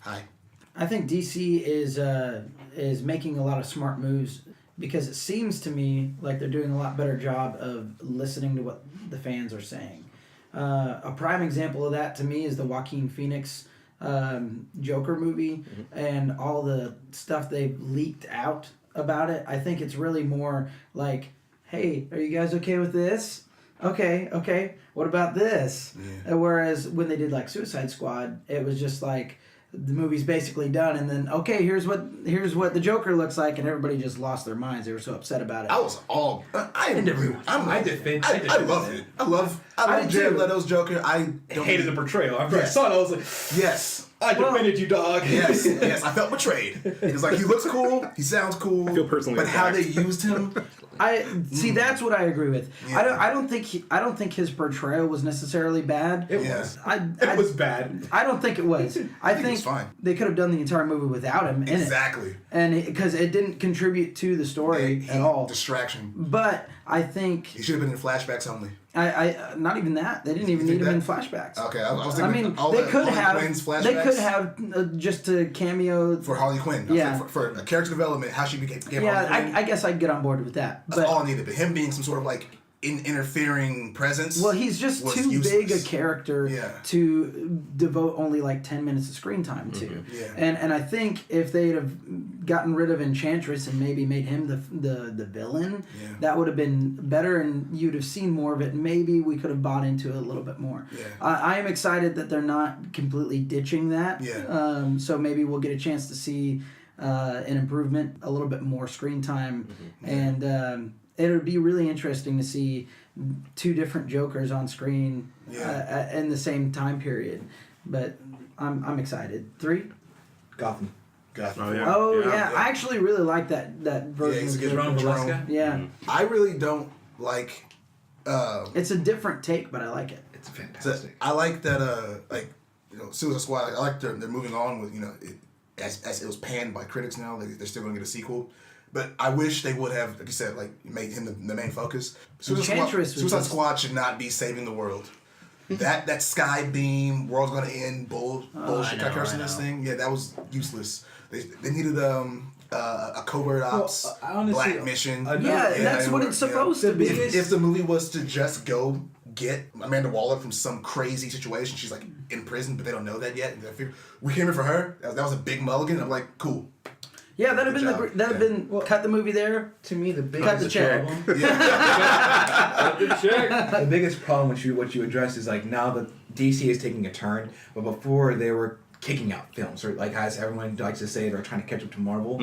Hi. I think DC is making a lot of smart moves because it seems to me like they're doing a lot better job of listening to what the fans are saying. A prime example of that to me is the Joaquin Phoenix Joker movie and all the stuff they've leaked out about it. I think it's really more like, hey, are you guys okay with this? Okay. What about this? Yeah. Whereas when they did like Suicide Squad, it was just like the movie's basically done, and then here's what the Joker looks like, and everybody just lost their minds. They were so upset about it. I was all. I love it. I love Jared Leto's Joker. I hated the portrayal. After I saw it, I was like, yes. I defended you, dog. Yes. I felt betrayed. It's like he looks cool, he sounds cool. I feel personally but attacked. how they used him. That's what I agree with. Yeah. I don't think his portrayal was necessarily bad. It was. It was bad. I don't think it was. I think it was fine. They could have done the entire movie without him in Exactly. it. And because it didn't contribute to the story at all. Distraction. But I think He should have been in flashbacks only. I not even that. They didn't even need him in flashbacks. Okay, I was thinking. They could have just a cameo for Harley Quinn. For a character development, how she became Harley Quinn. I guess I'd get on board with that. That's all I needed. But him being some sort of like interfering presence. Well, he's just too useless. big a character to devote only like 10 minutes of screen time to. Yeah. And I think if they'd have gotten rid of Enchantress and maybe made him the villain, that would have been better, and you'd have seen more of it. Maybe we could have bought into it a little bit more. Yeah. I am excited that they're not completely ditching that. Yeah. So maybe we'll get a chance to see an improvement, a little bit more screen time, and it would be really interesting to see two different Jokers on screen in the same time period. But I'm excited. 3? Gotham. Oh, yeah. I actually really like that version he's of a good Joker. Jerome. Yeah. I really don't like. It's a different take, but I like it. It's fantastic. I like that. Suicide Squad. I like they're moving on with as it was panned by critics now. They're still going to get a sequel. But I wish they would have, like you said, made him the main focus. Suicide Squad should not be saving the world. that sky beam, world's gonna end, bullshit this thing. Yeah, that was useless. They needed a covert ops honestly, black mission. That's what it's supposed to be. If the movie was to just go get Amanda Waller from some crazy situation, she's like in prison, but they don't know that yet. We came here for her. That was a big mulligan. I'm like, cool. Yeah, that'd have been cut the movie there. To me, the biggest cut the check. The biggest problem what you address is like now that DC is taking a turn, but before they were kicking out films, or like as everyone likes to say, they're trying to catch up to Marvel.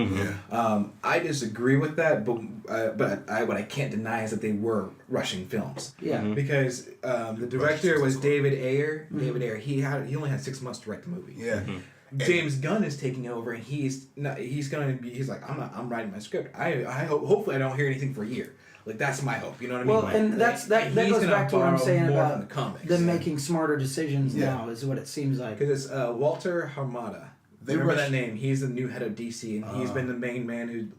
I disagree with that, but what I can't deny is that they were rushing films. Yeah, because the director was David Ayer. David Ayer, he only had 6 months to write the movie. Yeah. James Gunn is taking over, and he's like, I'm writing my script. Hopefully I don't hear anything for a year. Like that's my hope. You know what I mean? Well, and that goes back to what I'm saying about them like, making smarter decisions now. Is what it seems like. Because it's Walter Hamada. Remember that name? He's the new head of DC, and he's been the main man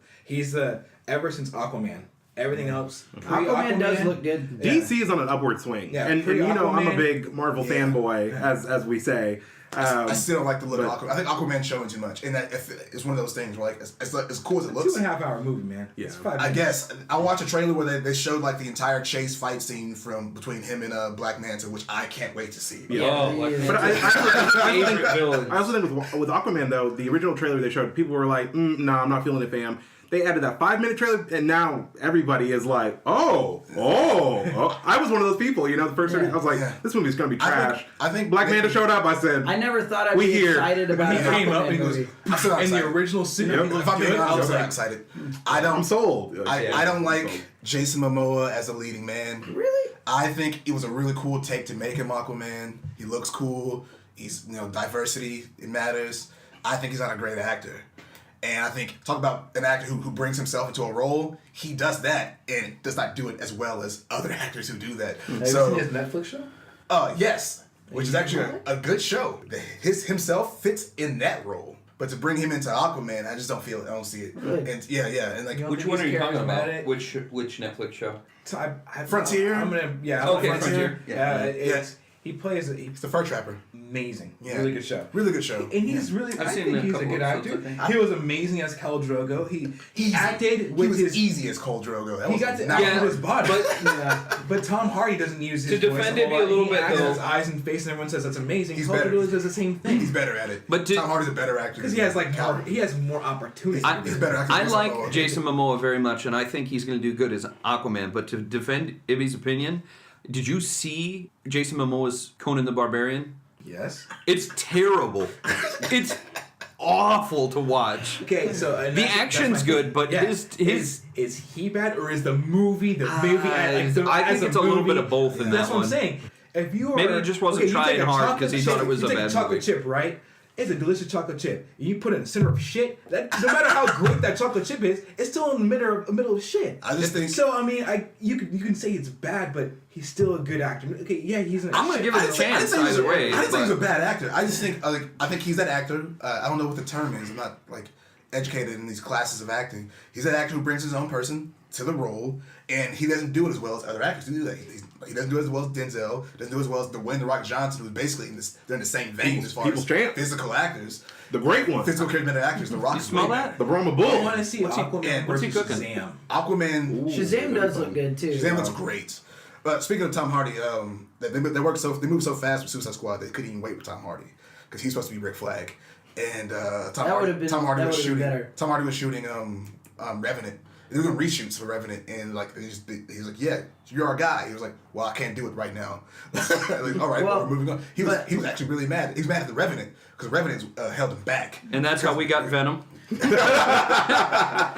ever since Aquaman. Everything else. Aquaman does look good. DC is on an upward swing, and I'm a big Marvel fanboy, as we say. I still don't like the look of Aquaman. I think Aquaman's showing too much, and that it's one of those things where as cool as it looks. 2.5 hour movie, man. Yeah. It's 5 minutes. I guess I watched a trailer where they showed like the entire chase fight scene between him and Black Manta, which I can't wait to see. Yeah. But I also think with Aquaman though, the original trailer they showed, people were like, "No, I'm not feeling it, fam." They added that 5-minute trailer, and now everybody is like, oh. I was one of those people, the first 30, I was like, this movie's going to be trash. I think Black Manta showed up, I said, I never thought I'd be excited about it. He came up and he goes, in the original scene, if I'm being honest, I was excited. I'm sold. I don't like Jason Momoa as a leading man. Really? I think it was a really cool take to make him Aquaman. He looks cool. He's, diversity, it matters. I think he's not a great actor. And I think, talk about an actor who brings himself into a role, he does that and does not do it as well as other actors who do that. Have you seen his Netflix show? Yes, which is actually a good show. Himself fits in that role. But to bring him into Aquaman, I just don't see it. Really? And and like which one are you talking about? Which Netflix show? Frontier. I'm gonna Okay, Frontier. Yeah. He plays. He's the fur trapper. Amazing. Yeah. Really good show. Really good show. And he's really. I think he's a good actor. He was amazing as Khal Drogo. He acted with he was his easy as Khal Drogo. He got to act with his body. But Tom Hardy doesn't use his to defend voice Ibby a little he bit acts though. his eyes and face, and everyone says that's amazing. He's Khal better. Drogo does the same thing. He's better at it. But Tom Hardy's a better actor because he has he has more opportunity. He's better actor. I like Jason Momoa very much, and I think he's going to do good as Aquaman. But to defend Ibby's opinion, did you see Jason Momoa's Conan the Barbarian? Yes. It's terrible. It's awful to watch. Okay, so the action's good, but his is he bad or is the movie I think it's a little bit of both in that one. That's what I'm saying. If you are, maybe he just wasn't trying hard because he thought it was a bad movie. Chocolate chip, right? It's a delicious chocolate chip. You put it in the center of shit. That, no matter how great that chocolate chip is, it's still in the middle of shit. I just think so. I mean, you can say it's bad, but he's still a good actor. Okay, yeah, he's. I'm gonna give it a chance either way. I didn't say he's a bad actor. I just think I think he's that actor. I don't know what the term is. I'm not educated in these classes of acting. He's that actor who brings his own person to the role, and he doesn't do it as well as other actors do that. He doesn't do it as well as Denzel. Doesn't do it as well as Dwayne "The Rock" Johnson, who's basically they're in the same vein as far as physical actors. The great one. Physical charismatic actors. The Rock. You smell that? The Brahma Bull. I want to see Aquaman. What's he cooking? Shazam. Aquaman. Shazam does look good too. Shazam looks great. But speaking of Tom Hardy, they moved so fast with Suicide Squad they couldn't even wait for Tom Hardy because he's supposed to be Rick Flag, and Tom Hardy was shooting Revenant. They were doing reshoots for Revenant, and he was like, "Yeah, you're our guy." He was like, "Well, I can't do it right now." All right, we're moving on. He was actually really mad. He was mad at the Revenant because Revenant held him back. And that's how we got Venom. He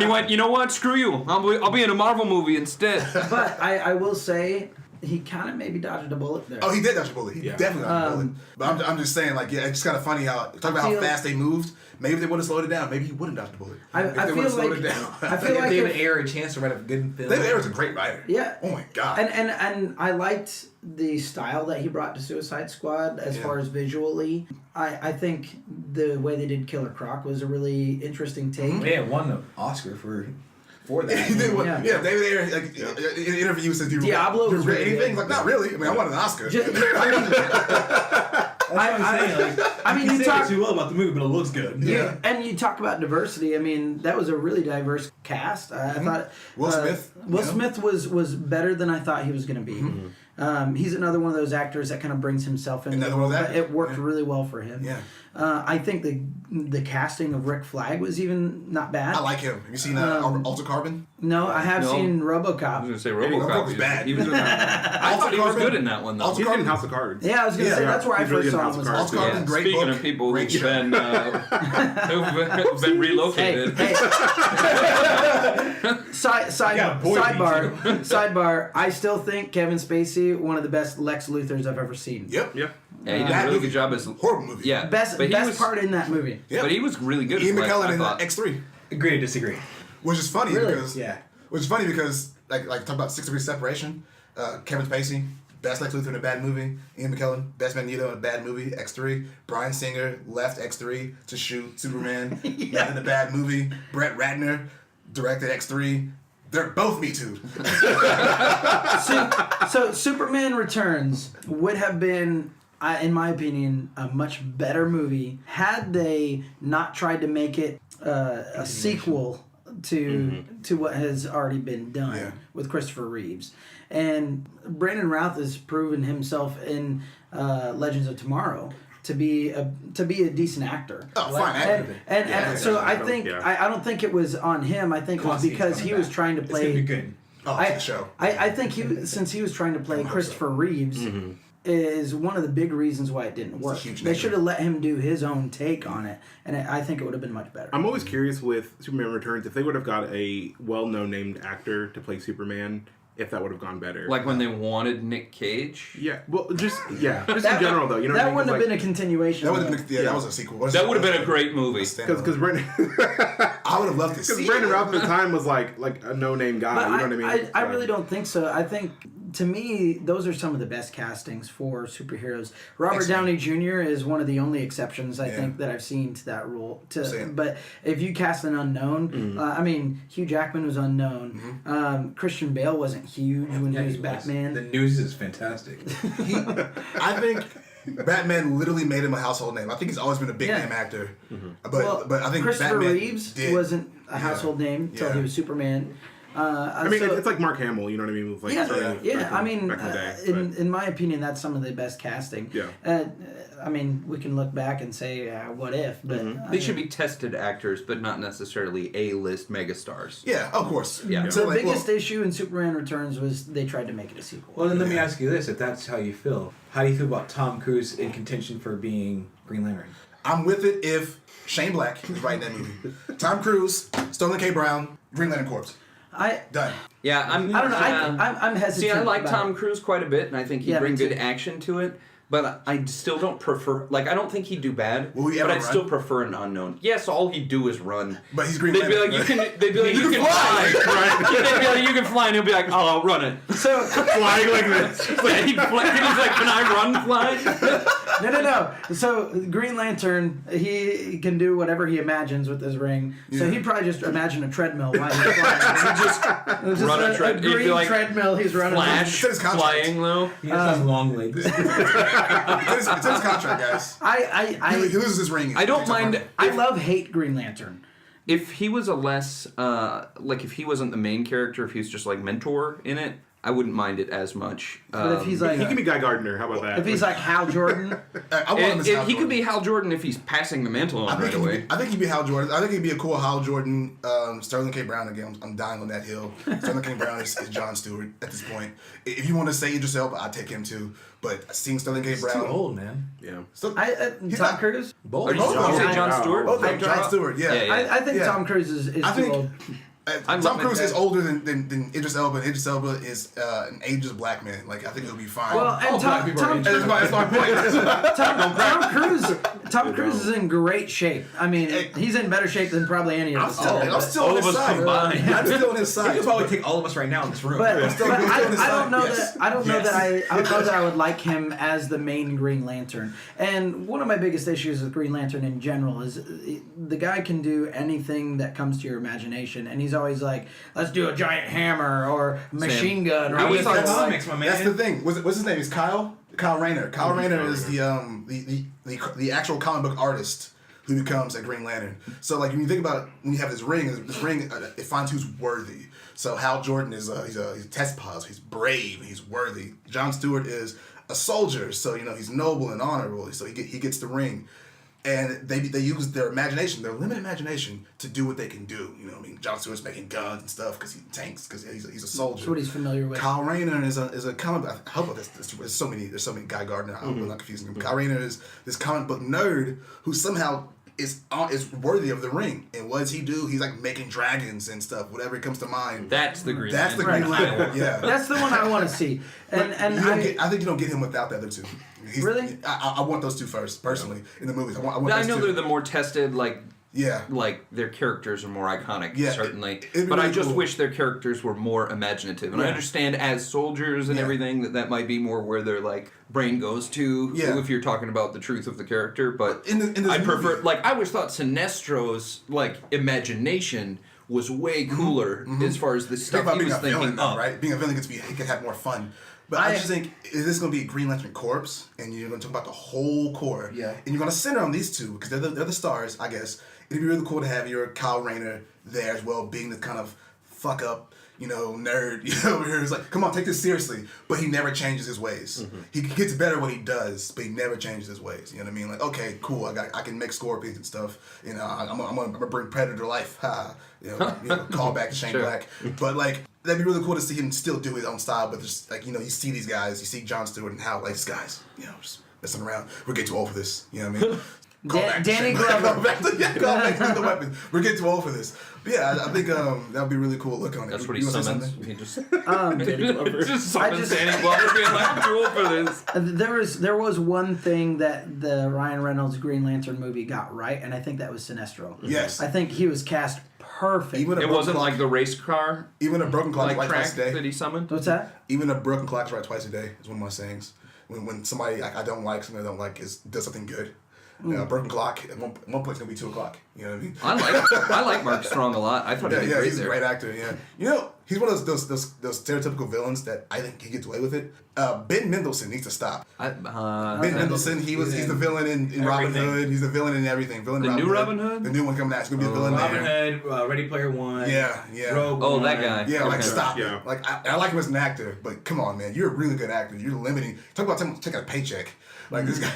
went, you know what? Screw you. I'll be in a Marvel movie instead. But I will say he kind of maybe dodged a bullet there. Oh, he did dodge a bullet. He definitely dodged a bullet. But I'm just saying, it's just kind of funny how how fast they moved. Maybe if they would have slowed it down, maybe he wouldn't dodge the bullet. I feel like David Ayer a chance to write a good film. David Ayer's a great writer. Yeah. Oh my god. And I liked the style that he brought to Suicide Squad as far as visually. I think the way they did Killer Croc was a really interesting take. Mm-hmm. Yeah, won the Oscar for that. He did what? Yeah, David Ayer in an interview said, Diablo "You was regret really anything?" good. He's like, "Not really. I mean, I won an Oscar." You talk too well about the movie, but it looks good. Yeah. And you talk about diversity. I mean, that was a really diverse cast. I thought Will Smith. Will Smith was better than I thought he was going to be. Mm-hmm. He's another one of those actors that kind of brings himself in. Another one of that. It worked really well for him. Yeah. I think the casting of Rick Flag was even not bad. I like him. Have you seen Alter Carbon? No, I have seen RoboCop. I was going to say RoboCop RoboCop was bad. I thought he was good in that one, though. He's in House of Cards. Yeah, I was going to say that's where I first saw him. Alter Carbon, great Speaking book. of people great who've show. who've been relocated. Hey. Sidebar. I still think Kevin Spacey, one of the best Lex Luthors I've ever seen. Yep. Yeah, he did a really good job as horrible movie. Yeah, Best part in that movie. Yep. But he was really good. Ian as Lex, McKellen I in thought. X3. Agree to disagree. Which is funny Really? because Yeah. talk about 6 Degrees Separation. Kevin Spacey, best Lex Luthor in a bad movie. Ian McKellen, best Magneto in a bad movie. X3. Bryan Singer left X3 to shoot Superman. Not in a bad movie. Brett Ratner directed X3. They're both Me Too. So Superman Returns would have been, in my opinion, a much better movie had they not tried to make it a sequel to what has already been done with Christopher Reeves. And Brandon Routh has proven himself in Legends of Tomorrow to be a decent actor. Oh, fine actor. And so I think I don't think it was on him. I think it was because he was trying to play. It's gonna be good. Oh, it's a show. I think since he was trying to play Christopher Reeves, is one of the big reasons why it didn't work. They should have let him do his own take on it, and I think it would have been much better. I'm always curious with Superman Returns if they would have got a well-known named actor to play Superman, if that would have gone better. Like when they wanted Nick Cage. Yeah, well, just in general though, you know what I mean? That wouldn't have been a continuation. That would have been that was a sequel. That would have been a great movie. Because Brandon, I would have loved to see. Brandon Routh at the time was like a no-name guy. But you know what I mean? I really don't think so. I think to me, those are some of the best castings for superheroes. Robert Thanks, man. Downey Jr. is one of the only exceptions I Yeah. think that I've seen to that role. Same. But if you cast an unknown, I mean, Hugh Jackman was unknown. Christian Bale wasn't huge when he was Batman. The news is fantastic. I think Batman literally made him a household name. I think he's always been a big name actor, but I think Christopher Batman Reeves did. wasn't a household name until Yeah. he was Superman. I mean, it's like Mark Hamill, you know what I mean? With like I mean, back in the day, in my opinion, that's some of the best casting. Yeah. I mean, we can look back and say, what if? But They should be tested actors, but not necessarily A-list megastars. Yeah, of course. Yeah. The biggest issue in Superman Returns was they tried to make it a sequel. Well, then let me ask you this: if that's how you feel, how do you feel about Tom Cruise in contention for being Green Lantern? I'm with it if Shane Black was writing that movie. Tom Cruise, Sterling K. Brown, Green Lantern Corps. Done. Yeah, I don't know. I'm hesitant. See, I like about Tom it. Cruise quite a bit, and I think he'd Yeah, bring me too. good action to it. But I still don't prefer. Like, I don't think he'd do bad. Will he but ever I'd run? still prefer an unknown. Yes, all he'd do is run. But he's Green They'd be Lantern. like, you can. They'd be like, you can fly. fly. Right? They'd be like, you can fly, and he'll be like, oh, I'll run it. So flying like this. Yeah, he's like, can I run fly? no. So Green Lantern, he can do whatever he imagines with his ring. So he'd probably just imagine a treadmill while he's flying. Just Run a tread- a he'd be green like, treadmill he's running. Flash, It's in his contract. flying though. He just has long legs. It's in his contract, guys. He loses his ring. I don't mind. I love hate Green Lantern. If he was a less, like if he wasn't the main character, if he was just like mentor in it, I wouldn't mind it as much. But if he's like, He can be Guy Gardner. How about that? if he's like Hal Jordan, I want him as Hal he could Jordan. be Hal Jordan if he's passing the mantle on right away. I think he'd be Hal Jordan. I think he'd be a cool Hal Jordan, Sterling K. Brown again. I'm dying on that hill. Sterling K. Brown is John Stewart at this point. If you want to say Idris Elba, I'd take him too. But seeing Sterling K. He's Brown, too old, man. Yeah. So, Tom not- Cruise. Bold. Or did you say John Wow. Stewart? Oh, John Stewart, yeah. I think Yeah. Tom Cruise is I too think- old. love Tom Cruise it. is older than Idris Elba. And Idris Elba is an ageless black man. Like I think he'll be fine. Well, and black people are that's my point. Tom Cruise is in great shape. I mean, he's in better shape than probably any of I'm us. still all on of his us side. combined. I'm still on his He side. could probably take all of us right now in this room. But, still but on his I don't side. know Yes. that I don't know Yes. that I don't know that I would like him as the main Green Lantern. And one of my biggest issues with Green Lantern in general is the guy can do anything that comes to your imagination, and he's always like, "Let's do a giant hammer or machine gun." Or I always anything thought like- comics, my man. That's the thing. What's his name? Is Kyle Rayner. Kyle Rayner is the actual comic book artist who becomes a Green Lantern. So like when you think about it, when you have this ring it finds who's worthy. So Hal Jordan is he's a test positive. He's brave. He's worthy. John Stewart is a soldier. So he's noble and honorable. So he gets the ring. And they use their imagination, their limited imagination, to do what they can do. You know what I mean? John Stewart's making guns and stuff because he tanks because he's a soldier. That's what he's familiar with. Kyle Rayner is a comic. I hope there's so many. Guy Gardner. I hope I'm not confusing him. Kyle Rayner is this comic book nerd who somehow is worthy of the ring. And what does he do? He's like making dragons and stuff. Whatever comes to mind. That's the Green That's the Lantern. Green Lantern. Yeah. That's the one I want to see. And I think you don't get him without the other two. Really? I want those two first, personally, in the movies. I want I those know two. they're the more tested, like Yeah. their characters are more iconic, Yeah, certainly. it'd be But I really just cool. wish their characters were more imaginative. And I Yeah. understand as soldiers and Yeah. everything that might be more where their like brain goes to Yeah. if you're talking about the truth of the character. But In this I prefer movie- like I always thought Sinestro's like imagination was way cooler as far as the Think stuff about he being was a villain, thinking though, up. right? Being a villain he can have more fun. But I just think, is this going to be a Green Lantern Corps? And you're going to talk about the whole Corps. Yeah. And you're going to center on these two, because they're the stars, I guess. It'd be really cool to have your Kyle Rayner there as well, being the kind of fuck up, nerd, over here. He's like, come on, take this seriously. But he never changes his ways. He gets better at what he does, but he never changes his ways. You know what I mean? Like, okay, cool, I can make scorpions and stuff. I'm gonna bring Predator to life. Ha. Call back to Shane Sure. Black. But like, that'd be really cool to see him still do his own style, but just like, you see these guys, you see John Stewart and Hal, like, these guys, just messing around. We're getting too old for this. You know what I mean? Danny Glover. Call back to the weapons. We're getting too old for this. But yeah, I think that would be a really cool look on it. That's what he You wanna say summons. something? He just Um, summons Danny Glover being like, I'm too old for this. there was one thing that the Ryan Reynolds Green Lantern movie got right, and I think that was Sinestro. Yes. I think he was cast perfect. Even It wasn't like the race car Even a broken clock like right track twice a day. that he summoned. What's that? Even a broken clock's right twice a day is one of my sayings. When somebody I don't like, something I don't like does something good. A broken clock at one point it's gonna be 2 o'clock. You know what I mean? I like Mark Strong a lot. I thought he did great he's there. a great actor. Yeah, you know he's one of those stereotypical villains that I think he gets away with it. Ben Mendelsohn needs to stop. Ben Mendelsohn, he's the villain in Robin Hood. He's the villain in everything. Villain in The Robin new Hood. Robin Hood? The new one coming out. He's gonna be the villain Robin there. Hood, Ready Player One. Yeah. Rogue Oh, One. that guy. Yeah, like Okay. stop Yeah. it. Like I like him as an actor, but come on, man, you're a really good actor. You're limiting. Talk about taking a paycheck. Like this guy,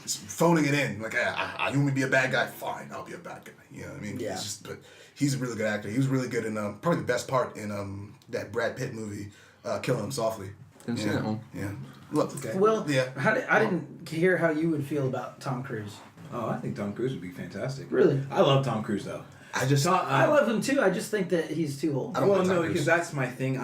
phoning it in. Like you want me to be a bad guy? Fine, I'll be a bad guy. You know what I mean? Yeah. But he's a really good actor. He was really good in probably the best part in that Brad Pitt movie, Killing Him Softly. Didn't see that one. Yeah. Look. Well, Yeah. I didn't hear how you would feel about Tom Cruise. Oh, I think Tom Cruise would be fantastic. Really? I love Tom Cruise though. I just. I love him too. I just think that he's too old. I don't Well, like Tom no, Cruise. because that's my thing.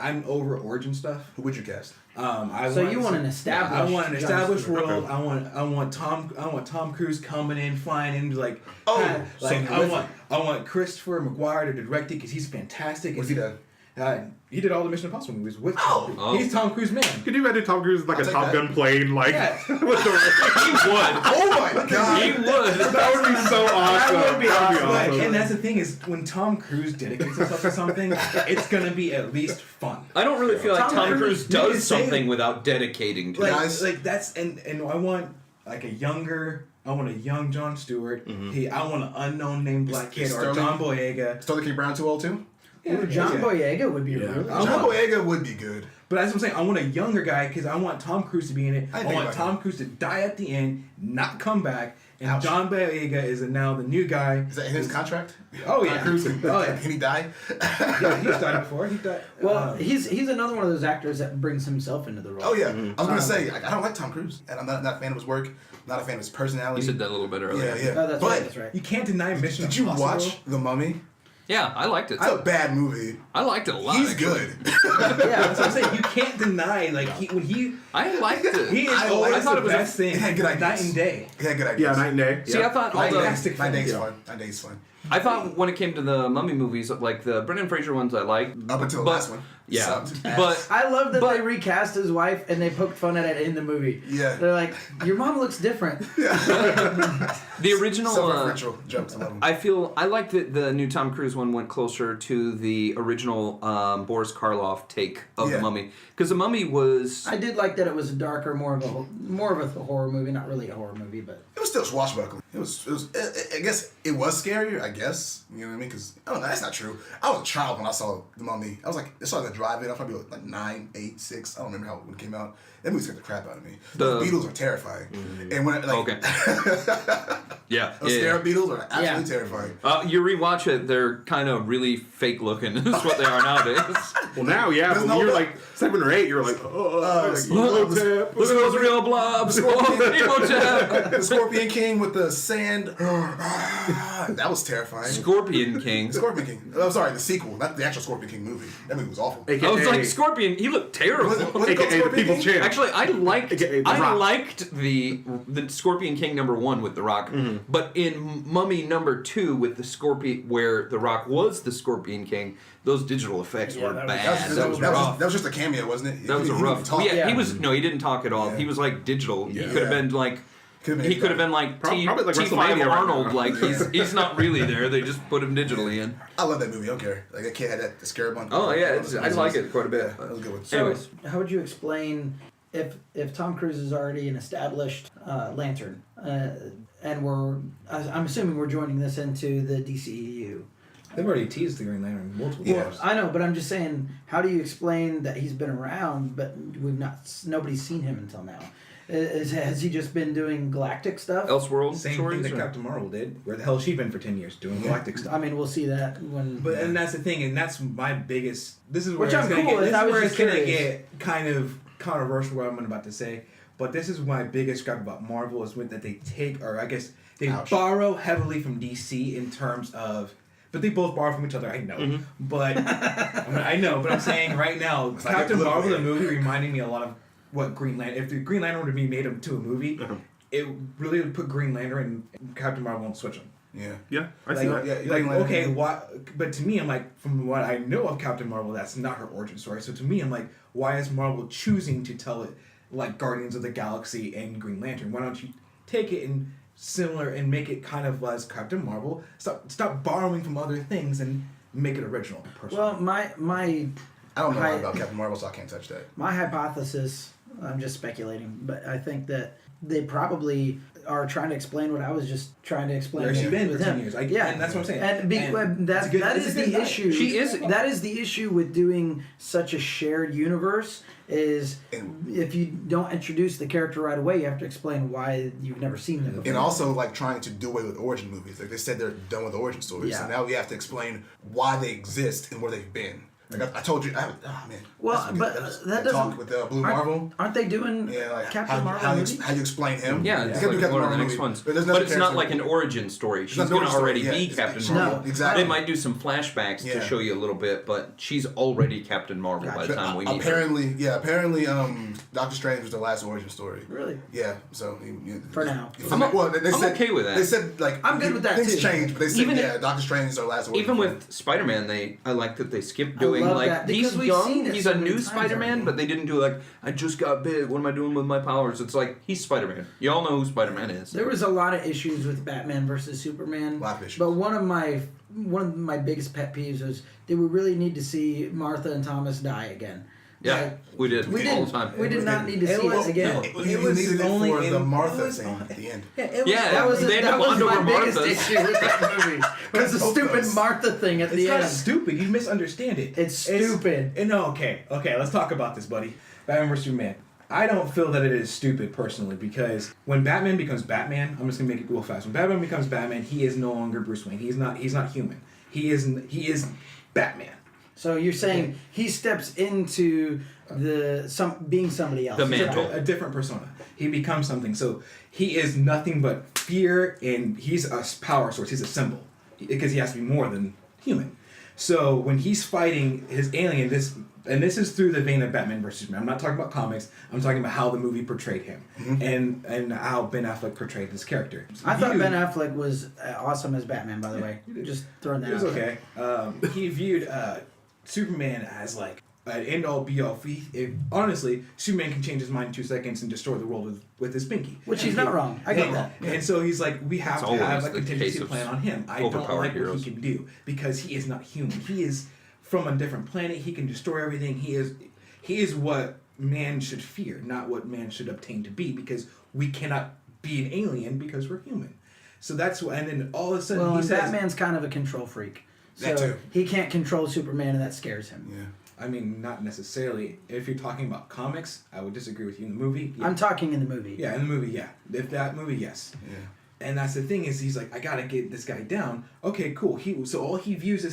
I'm over origin stuff. Who would you cast? You want an established? I want an John established Stewart. world. I want Tom Cruise coming in, flying in, like Oh, like I want Christopher McGuire to direct it because he's fantastic. What's he done? He did all the Mission Impossible movies with Tom Cruise. Oh. He's Tom Cruise man. Could you imagine Tom Cruise like I'll a take Top that. Gun plane, like Yeah. with the He would. Oh my God! He would. That would be so awesome. That would be awesome. awesome. And that's the thing is, when Tom Cruise dedicates himself to something, it's gonna be at least fun. I don't really feel like Tom Tom Cruise Cruise does did say- something without dedicating to it. Guys. Like that's and I want like a young Jon Stewart. I want an unknown named black kid Is or John Boyega. Sterling K. Brown too old too? Ooh, John yeah. Boyega would be really. I John want- Boyega would be good. But that's what I'm saying. I want a younger guy because I want Tom Cruise to be in it. I I think want about Tom him. Cruise to die at the end, not come back. And Ouch. John Boyega is now the new guy. Is that in his contract? Oh, Tom yeah. Cruise, Oh, yeah. Can he die? Yeah, he's died before. He died. Well, he's another one of those actors that brings himself into the role. Oh yeah, I was gonna say I don't like Tom Cruise, and I'm not a fan of his work. Not a fan of his personality. You said that a little bit earlier. Yeah. Oh, that's but right. That's right. you can't deny Mission did you Impossible. watch The Mummy? Yeah, I liked it. It's a bad movie. I liked it a lot. He's actually. good. Yeah, that's what I'm saying. You can't deny like I liked it. he is I always thought the it was best thing. it had good Night ideas. and day. He had good Yeah, ideas. Night and Day. See, I thought all Night the Fantastic Day's film. fun. Night Day's fun. I thought when it came to the Mummy movies, like the Brendan Fraser ones, I liked. Up until the but- last one. Yeah, Sucked. but I love that But- they recast his wife and they poked fun at it in the movie. Yeah. They're like, your mom looks different. the original. Self-referential jokes. I love them. I feel I like that the new Tom Cruise one went closer to the original Boris Karloff take of Yeah. the Mummy, because the Mummy was. I did like that it was a darker, more of a horror movie. Not really a horror movie, but It was still swashbuckling. It was. I guess it was scarier. I guess you know what I mean. Because I don't know. That's not true. I was a child when I saw The Mummy. I was like, I saw the drive-in. I was probably like 9, 8, 6. I don't remember when it came out. That movie scared the crap out of me. The Beatles are terrifying. And when Okay. Yeah. those scary Beatles are absolutely terrifying. You rewatch it, they're kind of really fake looking. Is what they are nowadays. Well, now, yeah, There's when no- you're like 7 or 8, you're like, Look at those real blobs. Emotep. The Scorpion King with the sand. That was terrifying. Scorpion King. Scorpion King. I'm sorry, the sequel, not the actual Scorpion King movie. That movie was awful. AKA, I was like Scorpion. He looked terrible. Was it called AKA the Scorpion People's King? Champ. Actually, I liked The Rock. the Scorpion King #1 with The Rock, but in Mummy #2 with the Scorpion, where The Rock was the Scorpion King, those digital effects were that was- bad. That was rough. that was just a cameo, wasn't it? That was a He rough. didn't talk. Yeah, he Yeah. was he didn't talk at all. Yeah. He was like digital. He Yeah. could have been like. He could have been like Probably like T5 WrestleMania right Arnold. now. Like he's not really there. They just put him digitally in. I love that movie. I don't care. Like that kid had that scarab on. Oh yeah, I like it quite a bit. Yeah, that was a good one. so Anyways. how would you explain if Tom Cruise is already an established Lantern, and I'm assuming we're joining this into the DCEU. They've already teased the Green Lantern multiple Yeah. times. I know, but I'm just saying, how do you explain that he's been around, but nobody's seen him until now? Has he just been doing galactic stuff? Elseworld Same thing stories. that or- Captain Marvel did. Where the hell has she been for 10 years doing galactic stuff? I mean, we'll see that when. But and that's the thing, and that's my biggest. This is where Which it's I'm gonna cool get. with, This I is was where just it's gonna curious. get kind of controversial. What I'm about to say, But this is my biggest gripe about Marvel is that they take, or I guess they Ouch. borrow heavily from DC in terms of, but they both borrow from each other. I know, but I know. But I'm saying right now, like Captain a Marvel, the movie. movie, reminded me a lot of what Green Lantern. If the Green Lantern were to be made into a movie, it really would put Green Lantern and Captain Marvel and switch them. Yeah. Yeah, I see Like, that. Yeah, like Lantern. okay, why? But to me, I'm like, from what I know of Captain Marvel, that's not her origin story. So to me, I'm like, why is Marvel choosing to tell it like Guardians of the Galaxy and Green Lantern? Why don't you take it and similar and make it kind of as Captain Marvel? Stop borrowing from other things and make it original. Personally. Well, my I don't know a lot about Captain Marvel, so I can't touch that. My hypothesis, I'm just speculating, but I think that they probably are trying to explain what I was just trying to explain. Where she's been with for 10 him. years. Yeah, And that's what I'm saying. And that it's is a good the night. issue. She is- That is the issue with doing such a shared universe. Is if you don't introduce the character right away, you have to explain why you've never seen them before. And also, like, trying to do away with origin movies. Like, they said they're done with origin stories. Yeah. So now we have to explain why they exist and where they've been. Like, I told you, man. Well, that's but that doesn't. talk with Blue Marvel. Aren't they doing Yeah, like Captain Marvel how movie? you explain him. Yeah, They it's could do like Captain one of the Marvel next movie, ones. there's But another it's not character- like an origin story. She's not an going to origin story, already yeah, be it's- Captain it's- Marvel. No, exactly. They might do some flashbacks Yeah. to show you a little bit, but she's already Captain Marvel by the time we meet her. Apparently, Doctor Strange was the last origin story. Really? Yeah. So For now. they I'm said, okay with that. They said like I'm good with that, things too. changed, but they said Even Doctor Strange is our last origin. Even story. with Spider-Man, I like that they skipped doing love like that, he's because we've young, seen it he's so a many new times Spider-Man, already. but they didn't do like I just got big. What am I doing with my powers? It's like he's Spider-Man. You all know who Spider-Man is. There was a lot of issues with Batman versus Superman. A lot of issues. But one of my biggest pet peeves was did we really need to see Martha and Thomas die again? Yeah, Like, we did we all did. the time. We did not need to It see was- it again. no, You It was needed it only for the in- Martha it was- thing at the end. Yeah, That was they had that to was bond my over biggest Martha. issue with that movie. Was the Both stupid those. Martha thing at It's the not end. stupid. You misunderstand it. It's stupid. No, okay. Let's talk about this, buddy. Batman vs Superman. I don't feel that it is stupid personally because when Batman becomes Batman, I'm just gonna make it real fast. When Batman becomes Batman, he is no longer Bruce Wayne. He's not human. He is Batman. So you're saying he steps into being somebody else. The mantle. A different persona. He becomes something. So he is nothing but fear, and he's a power source. He's a symbol because he has to be more than human. So when he's fighting his alien, this is through the vein of Batman vs Superman. I'm not talking about comics. I'm talking about how the movie portrayed him and how Ben Affleck portrayed this character. I thought Ben Affleck was awesome as Batman, by the way. Just throwing that It was out there. okay. He viewed Superman as like an end all be all. Honestly, Superman can change his mind in 2 seconds and destroy the world with his pinky. Which he's not wrong. I get that. And so he's like, we have It's to have always a the contingency case of plan on him. I don't overpowered like heroes. what he can do because he is not human. He is from a different planet. He can destroy everything. He is what man should fear, not what man should obtain to be, because we cannot be an alien because we're human. So that's what, and then all of a sudden Well, he and says, Batman's kind of a control freak. So That too. he can't control Superman, and that scares him. Yeah. I mean, not necessarily. If you're talking about comics, I would disagree with you. In the movie, yeah. I'm talking in the movie. Yeah, in the movie, yeah. If that movie, yes. Yeah. And that's the thing is, he's like, I gotta get this guy down. Okay, cool. So all he views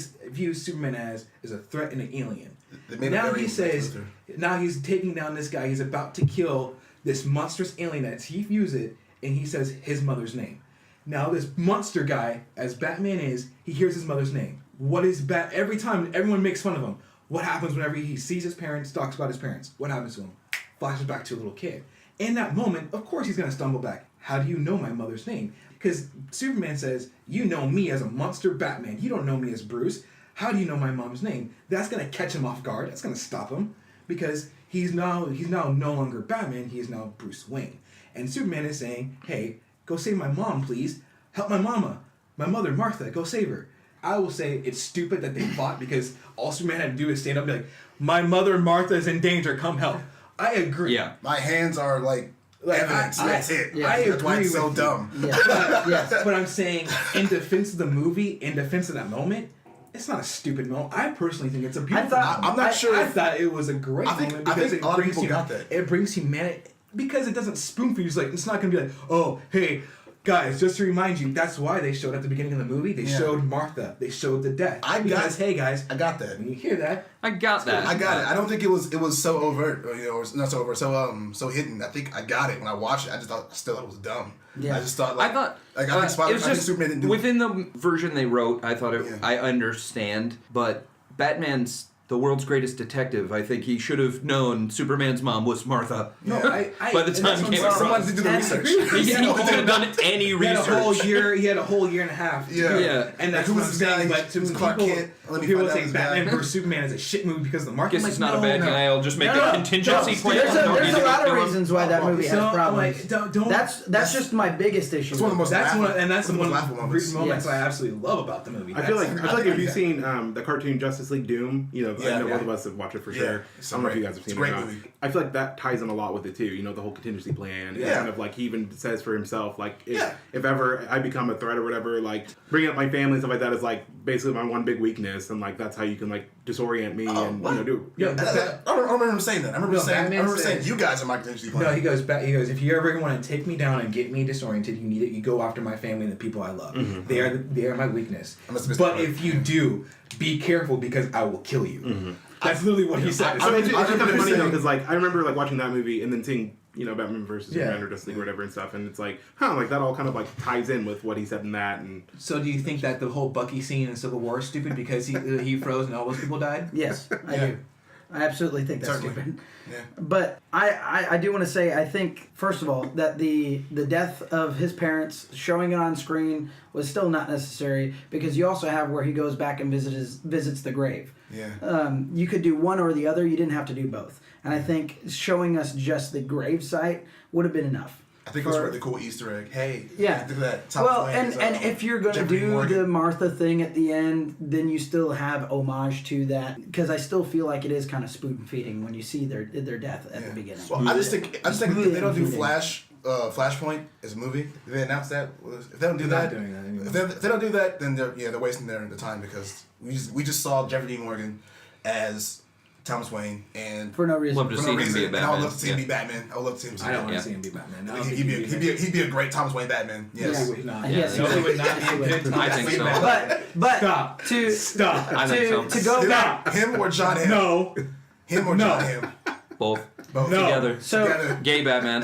Superman as is a threat and an alien. They made Now a very he says, Luthor. now he's taking down this guy. He's about to kill this monstrous alien. As he views it, and he says his mother's name. Now this monster guy, as Batman is, he hears his mother's name. What is every time everyone makes fun of him. What happens whenever he sees his parents, talks about his parents? What happens to him? Flashes back to a little kid. In that moment, of course he's going to stumble back. How do you know my mother's name? Because Superman says, you know me as a monster Batman. You don't know me as Bruce. How do you know my mom's name? That's going to catch him off guard. That's going to stop him. Because he's now no longer Batman. He is now Bruce Wayne. And Superman is saying, hey, go save my mom, please. Help my mama. My mother, Martha. Go save her. I will say it's stupid that they fought because all Superman had to do is stand up and be like, my mother, Martha, is in danger. Come help. I agree. Yeah. My hands are like evidence. That's it. yeah. I That's why agree it's so with you. dumb. Yeah. Yes, but I'm saying in defense of the movie, in defense of that moment, it's not a stupid moment. I personally think it's a beautiful thought- moment. I'm not sure I if- thought it was a great I think- moment I because think it a lot of brings people got that. It brings humanity because it doesn't spoon feed you. It's not going to be like, oh, hey, Guys, just to remind you, that's why they showed at the beginning of the movie. They showed Martha. Hey guys, I got that. when you hear that, I got that. I got it. I don't think it was so overt, or not so overt, so hidden. I think I got it when I watched it. I still thought it was dumb. Yeah. I just thought I thought I think it was just Superman didn't do within the version they wrote. I thought I understand, but Batman's the world's greatest detective. I think he should have known Superman's mom was Martha. no, By the time he came across, Someone to do the research. he could have done any he research. had a whole year. He had a whole year and a half. Yeah. And that's Who what was I'm this saying. guy? But to Who's people, Clark Kent? Let me people find out say this Batman guy. vs Superman is a shit movie because of the market. Guess he's not a bad guy. I'll just make a contingency plan. There's a lot of No, reasons why that movie has So, problems. like, don't. That's just my biggest issue. It's one of the most That's laughable- one, and that's the one of one the of laughable the moments Yes. I absolutely love about the movie. I feel like I if you've that. seen the cartoon Justice League Doom, I know both of us have watched it for Yeah. sure. It's I don't know if great. you guys have It's seen a it or great not. movie. I feel like that ties in a lot with it too. The whole contingency plan. And Yeah. kind of like he even says for himself, like Yeah. if ever I become a threat or whatever, like bringing up my family and stuff like that is like basically my one big weakness, and like that's how you can like disorient me and what? do. Yeah, I don't remember him saying that. I remember Batman saying said- you guys are my contingency plan. No, he goes back. He goes, if you ever want to take me down and get me disoriented, you need it. You go after my family and the people I love. They are my weakness. I must have missed But that if you do, be careful because I will kill you. That's literally what he said. I mean, it's I kind of remember funny though, saying- because like I remember like watching that movie and then seeing Batman versus Yeah. Superman or Justice League or whatever and stuff, and it's like, like that all kind of like ties in with what he said in that, and So do you think that the whole Bucky scene in Civil War is stupid because he froze and all those people died? Yes, I do. I absolutely think that's Certainly. stupid. Yeah. But I do want to say, I think, first of all, that the death of his parents, showing it on screen, was still not necessary, because you also have where he goes back and visits the grave. Yeah. You could do one or the other. You didn't have to do both. And I think showing us just the grave site would have been enough. I think it was a really cool Easter egg. Hey, Yeah. look at that. Well, Wayne and is, if you're going to Jeffrey do Morgan. the Martha thing at the end, then you still have homage to that, because I still feel like it is kind of spoon feeding when you see their death at the beginning. Well, I just think if they don't do Flashpoint as a movie, if they announce that, if they don't do They're that, not doing that anymore. if they don't do that, then they're wasting their time, because we just saw Jeffrey D. Morgan as Thomas Wayne, and For no reason. Love to for see no him reason, be a and I would Batman. love to see him be Batman. I would love to see him. I don't want Yeah. to see him be Batman. I don't He'd think be a great Thomas Wayne Batman. Yes. He would not. Yes, No, he he would. would not be a good I think so. Batman. But Stop. Stop. I think so. to go back. Him or John M. No. Him or No. John M. Both Both No. together. So together. Gay Batman.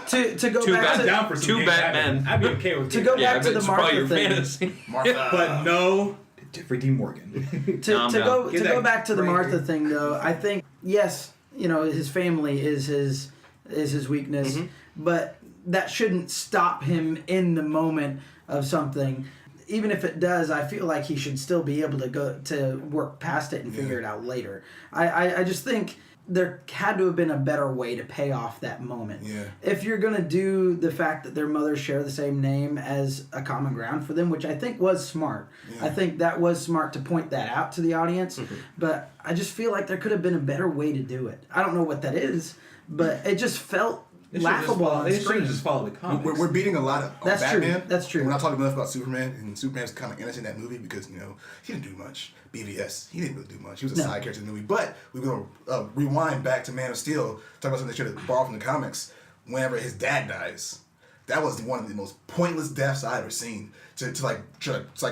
to go Two back Bat- to Down for some Two gay Batman. I'd be okay with To it. go Yeah, back but to the it's probably Martha your thing. fantasy. Martha. But no, Jeffrey D. Morgan. To Calm down. go Get to that go back to the right Martha here. thing, though, I think yes, his family is his weakness, but that shouldn't stop him in the moment of something. Even if it does, I feel like he should still be able to go to work past it and figure it out later. I just think there had to have been a better way to pay off that moment. Yeah. If you're gonna do the fact that their mothers share the same name as a common ground for them, which I think was smart. Yeah. I think that was smart to point that out to the audience. But I just feel like there could have been a better way to do it. I don't know what that is, but it just felt laughable on They should screen. have just followed the comics. We're beating a lot of That's true. Batman. That's true. We're not talking enough about Superman, and Superman's kind of innocent in that movie because he didn't do much. BVS, he didn't really do much. He was a side character in the movie. But we're gonna rewind back to Man of Steel, talk about something they should have borrowed from the comics. Whenever his dad dies, that was one of the most pointless deaths I've ever seen. To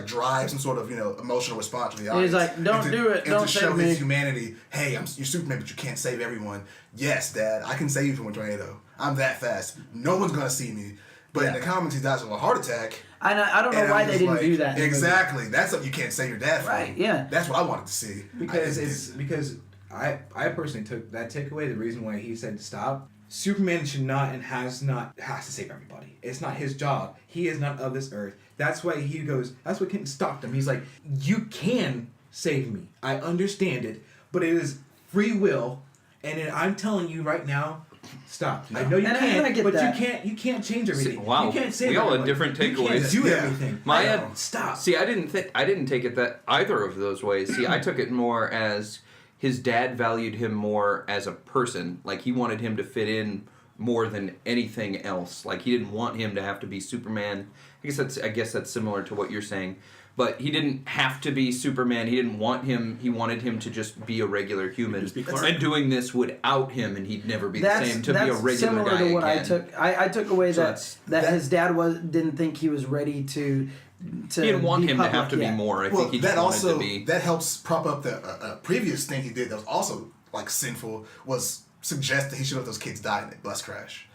drive some sort of emotional response from the audience. like, "Don't do it, and don't to show save me." his humanity. Hey, you're Superman, but you can't save everyone. Yes, Dad, I can save you from a tornado. I'm that fast. No one's gonna see me. But in the comics, he dies of a heart attack. And I don't know And why I'm they just didn't like, do that. in the movie. Exactly. That's something you can't save your dad from. Right, yeah. That's what I wanted to see. Because I personally took that takeaway. The reason why he said to stop. Superman should not and has to save everybody. It's not his job. He is not of this earth. That's why he goes. That's what stopped him. He's like, you can save me. I understand it, but it is free will, and I'm telling you right now. Stop. I know you And I can't, get but that. you can't change everything. Wow. You can't save We all had everybody. different You can't takeaways. do Yeah. everything. Stop. See, I didn't take it that either of those ways. See, I took it more as his dad valued him more as a person. Like he wanted him to fit in more than anything else. Like he didn't want him to have to be Superman, I guess that's similar to what you're saying. But he didn't have to be Superman. He didn't want him. He wanted him to just be a regular human. Just be Clark. And doing this would out him, and he'd never be the same to be a regular similar guy to what again. I took away So that his dad didn't think he was ready to He didn't want be him to public have to be yet. more. I Well, think he that just wanted also to be. that helps prop up the previous thing he did that was also like sinful, was suggest that he should let those kids die in a bus crash.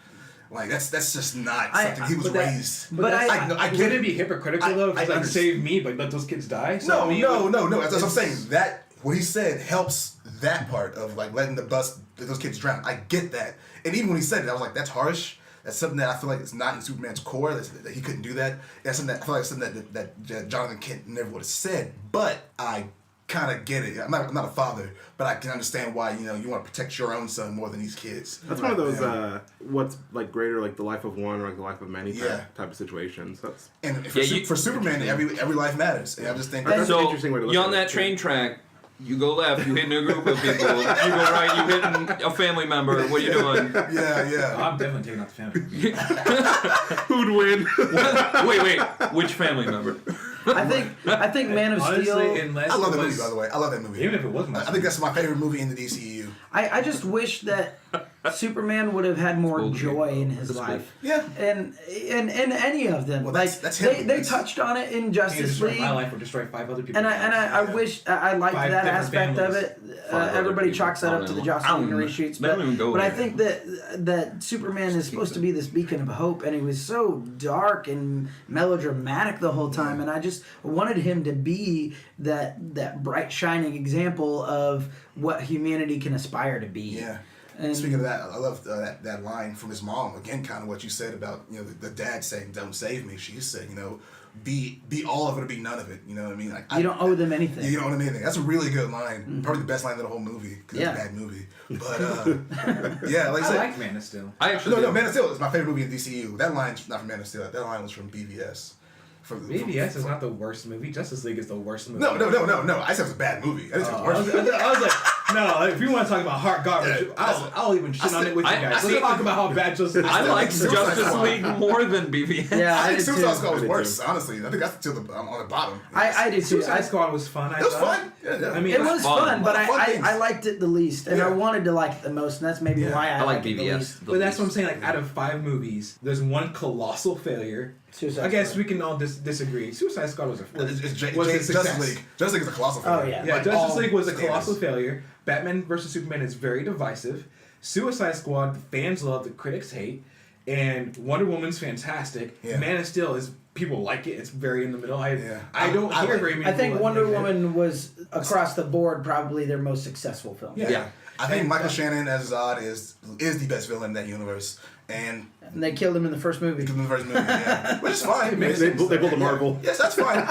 Like that's just not something he was raised. But I get Wouldn't it. it be hypocritical though? Because like, save me, but let those kids die. So, I mean, No. That's what I'm saying. That what he said helps that part of like letting those kids drown. I get that, and even when he said it, I was like, that's harsh. That's something that I feel like it's not in Superman's core. That he couldn't do that. That's something that I feel like something that Jonathan Kent never would have said. But I kind of get it. I'm not a father, but I can understand why you want to protect your own son more than these kids. That's one of those what's like greater, like the life of one or like the life of many type of situations. That's And for Superman, every life matters. And I just think That's an So interesting way to look you're at on it. that train track. You go left. You hitting a group of people. You go right. You hitting a family member. What are you doing? yeah. I'm definitely taking out the family. who'd win? Wait. Which family member? I think Man of Honestly, Steel. unless I love it that was, movie, by the way. I love that movie. Even if it wasn't, I think that's my favorite movie in the DCEU. I just wish that Superman would have had more cool. joy in his That's life. Yeah. And any of them. Well, like that's him. they touched on it in Justice destroy League. my life or destroy 5 other people. And I wish I liked Five that different aspect of families. it. Five other Everybody people. chalks that up to the Joss I don't Whedon even- reshoots, they don't even go but I there. think that Superman is supposed to be this beacon of hope, and he was so dark and melodramatic the whole time, and I just wanted him to be that bright shining example of what humanity can aspire to be. Yeah. And Speaking of that, I love that line from his mom. Again, kind of what you said about the dad saying, "Don't save me." She said, be all of it or be none of it. You know what I mean? Like, you don't owe them anything. You don't owe them anything. That's a really good line. Probably the best line of the whole movie because it's a bad movie. But yeah, like I I said, like Man of Steel. I actually no, Man of Steel is my favorite movie in DCU. That line's not from Man of Steel. That line was from BVS. BVS is not the worst movie. Justice League is the worst movie. No. I said it was a bad movie. I didn't say it I was was, worse. I was like, no, if you want to talk about hard garbage, Yeah, I'll even shit on it with you I guys. see- Let's talk about how bad Justice League I is. like Suicide Justice Squad. League more than BVS. Yeah, I I think did Suicide too. Squad was I did worse, too. honestly. I think that's still on the bottom. I did too. Suicide Squad was fun. I It was thought. fun. Yeah. I mean, It was fun. fun, but Fun things. I liked it the least, and I Yeah. wanted to like it the most, and that's maybe Yeah. why I I like like it the BVS. least. the But that's what I'm least. saying. Like, out of 5 movies, there's one colossal failure. Suicide I guess Squad. we can all disagree. Suicide Squad was a It's was a Justice success. League. Justice League is a colossal Oh, failure. yeah. Yeah, Like, Justice all League was a standards. colossal failure. Batman versus Superman is very divisive. Suicide Squad, the fans love, the critics hate. And Wonder Woman's fantastic. Yeah. Man of Steel is people like it. It's very in the middle. I don't I hear like very it. many. I think people Wonder like it. Woman was across the board probably their most successful film. Yeah. I think And, Michael Shannon as Zod is the best villain in that universe, and And they killed him in the first movie. in the first movie, yeah. Which is fine. They pulled a Marvel. Yes, that's fine.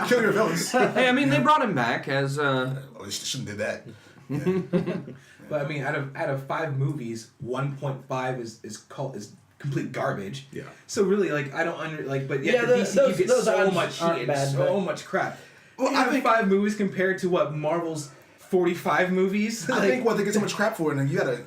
kill your villains. Hey, I mean, they brought him back as. Oh, they shouldn't have did that. But I mean, out of 5 movies, 1.5 is complete garbage. Yeah. So really, like, I don't but yet Yeah, the the- DCU those- gets those so odds much aren't shit, bad, so but- much crap. Well, Even I think 5 movies compared to what Marvel's 45 movies. I think what they get so much crap for, and then you gotta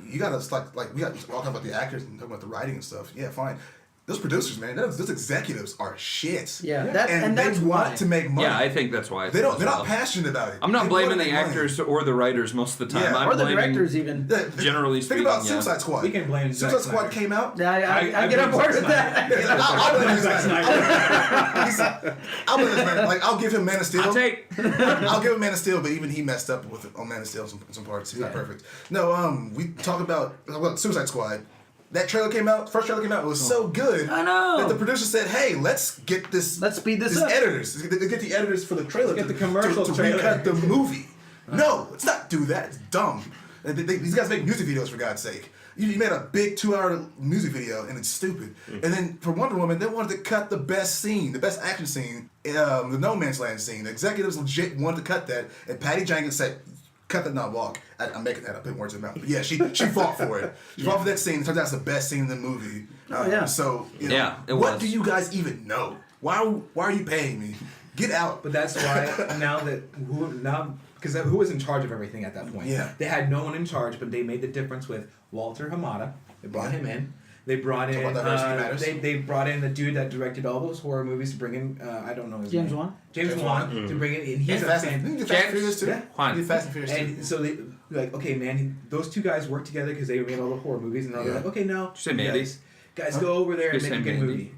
like we got all talking about the actors and talking about the writing and stuff. Yeah, fine. Those producers, man, those executives are shit. Yeah, and that's they why. want to make money. Yeah, I think that's why. They're not well. passionate about it. I'm not They blaming wanna the make money. actors or the writers most of the time. Yeah. I'm Or the blaming, directors even. Generally Think speaking, about yeah. Suicide Squad. We can blame Suicide Zack Squad Snyder. came out. I get on blame board Zack with that. Snyder. I'll blame Zack Zack Snyder. I'll blame this man. Like I'll give him Man of Steel. I'll take. I'll give him Man of Steel, but even he messed up on Man of Steel in some parts. He's not perfect. No, we talk about Suicide Squad. That trailer came out. First trailer came out. It was so good. I know. That the producer said, "Hey, let's get this. Let's speed this these up." editors. Let's get the editors for the trailer. Let's get the commercial to trailer. recut the movie. No, let's not do that. It's dumb. These guys make music videos for God's sake. You made a big 2-hour music video and it's stupid. And then for Wonder Woman, they wanted to cut the best scene, the best action scene, the No Man's Land scene. The executives legit wanted to cut that, and Patty Jenkins said, "Cut that, not walk." I'm making that up, putting words in her mouth. But yeah, she fought for it. She fought for that scene. It turns out it's the best scene in the movie. Oh, yeah. So Yeah, it what was. do you guys even know? Why are you paying me? Get out. But that's why because who was in charge of everything at that point? Yeah. They had no one in charge, but they made the difference with Walter Hamada. They brought him in. They brought in Talk about diversity matters. they brought in the dude that directed all those horror movies to bring in I don't know his James name. Wan? James Wan to bring in, and he's And a Fast fan. and Fast and Furious too. Yeah. Juan. He did Fast and Furious too. And so they like, okay, man, those two guys work together because they made all the horror movies, and they're like, okay, now Did you say Mandy? guys go over there and Did you make a say good Mandy? movie.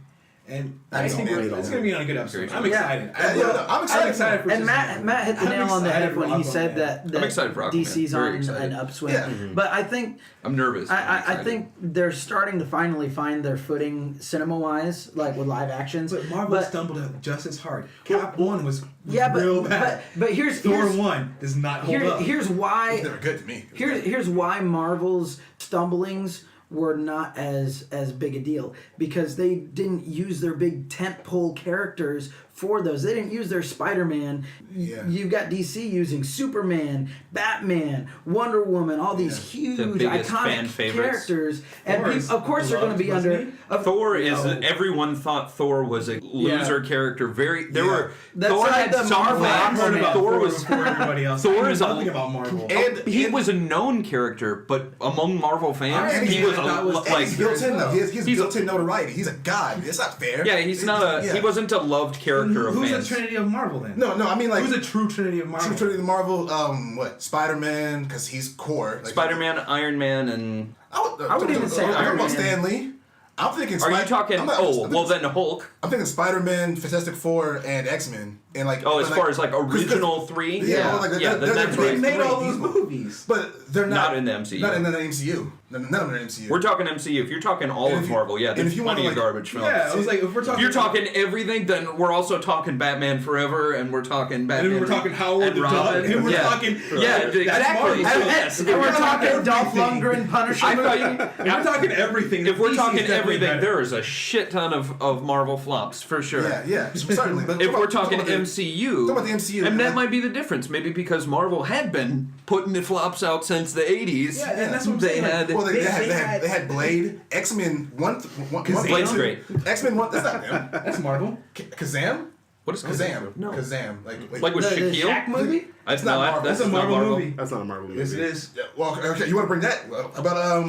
And I I don't think know. it's going to be on a good episode. I'm Yeah. excited. I'm excited for And Matt hit the I'm nail on the head excited when for he Aquaman. said that I'm excited for Aquaman. DC's Very on excited. an upswing. Yeah. But I think I'm nervous. I excited. think they're starting to finally find their footing cinema-wise, like with live actions. But Marvel stumbled out just as hard. Cap 1 was yeah, real bad. but here's Thor here's 1 does not hold up. here's why It's never good to me. here's why Marvel's stumblings were not as big a deal, because they didn't use their big tentpole characters for those. They didn't use their Spider-Man. Yeah. You've got DC using Superman, Batman, Wonder Woman, all these huge The biggest fan iconic favorites. characters, and Thor is of course they're going to be beloved, under. wasn't Thor is No. everyone thought Thor was a loser character. There were That's Thor like had the some Marvel fans. Aquaman. about Thor was before everybody else. Thor I knew is a- nothing about Marvel. And he was a known character, but among Marvel fans, And he he- was that was- And like he's built in though. He has He's built in notoriety. He's a god. It's not fair. yeah, he's not a he wasn't a loved character of Who's fans. the Trinity of Marvel then? No, I mean like Who's a true Trinity of Marvel? True Trinity of Marvel. What Spider-Man? Because he's core. Like, Spider-Man, Iron Man, and I would even say I'm Iron talking about Man. Stan Lee. I'm thinking. are you talking? Then Hulk. I'm thinking Spider-Man, Fantastic Four, and X-Men, and like. Oh, as like, far as like original three. Yeah, well, like, yeah, they're that's the They right. made all Three those people. movies. But they're not Not in the MCU. Not in the MCU. None of them are in the MCU. We're talking MCU. If you're talking all And of if you- Marvel, yeah, and there's if you plenty wanna, of like- garbage films. Yeah, I was like, if we're If talking, you're talking everything, then we're also talking Batman Forever, and we're talking Batman. and then we're talking Howard and the Duck, Robin. and we're yeah. talking, Yeah, That's exactly. Marvel. So, And, yes, and we're we're talking talking Dolph everything. Lundgren, Punisher. I thought you, and we're talking everything. if we're DC is talking definitely everything, better. there is a shit ton of Marvel flops for sure. Yeah, certainly. But If we're talking about the- MCU, talk about the MCU, and that like- might be the difference. Maybe because Marvel had been putting the flops out since the '80s. Yeah, and that's what I'm they saying. had. Well, they They had Blade, X-Men, one. Blade's great. X-Men one. That's not them. That's Marvel. Kazam. What is Kazam. No. Kazam. Like with the Shaquille? Shaq movie? That's not not Marvel. That's That's a not Marvel movie. That's not a Marvel movie. Yes, it is. Yeah, well, okay, you want to bring that about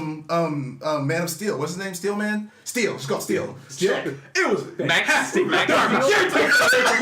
Man of Steel? What's his name? Steel Man? Steel. It's called Steel. It was Max fantastic. Max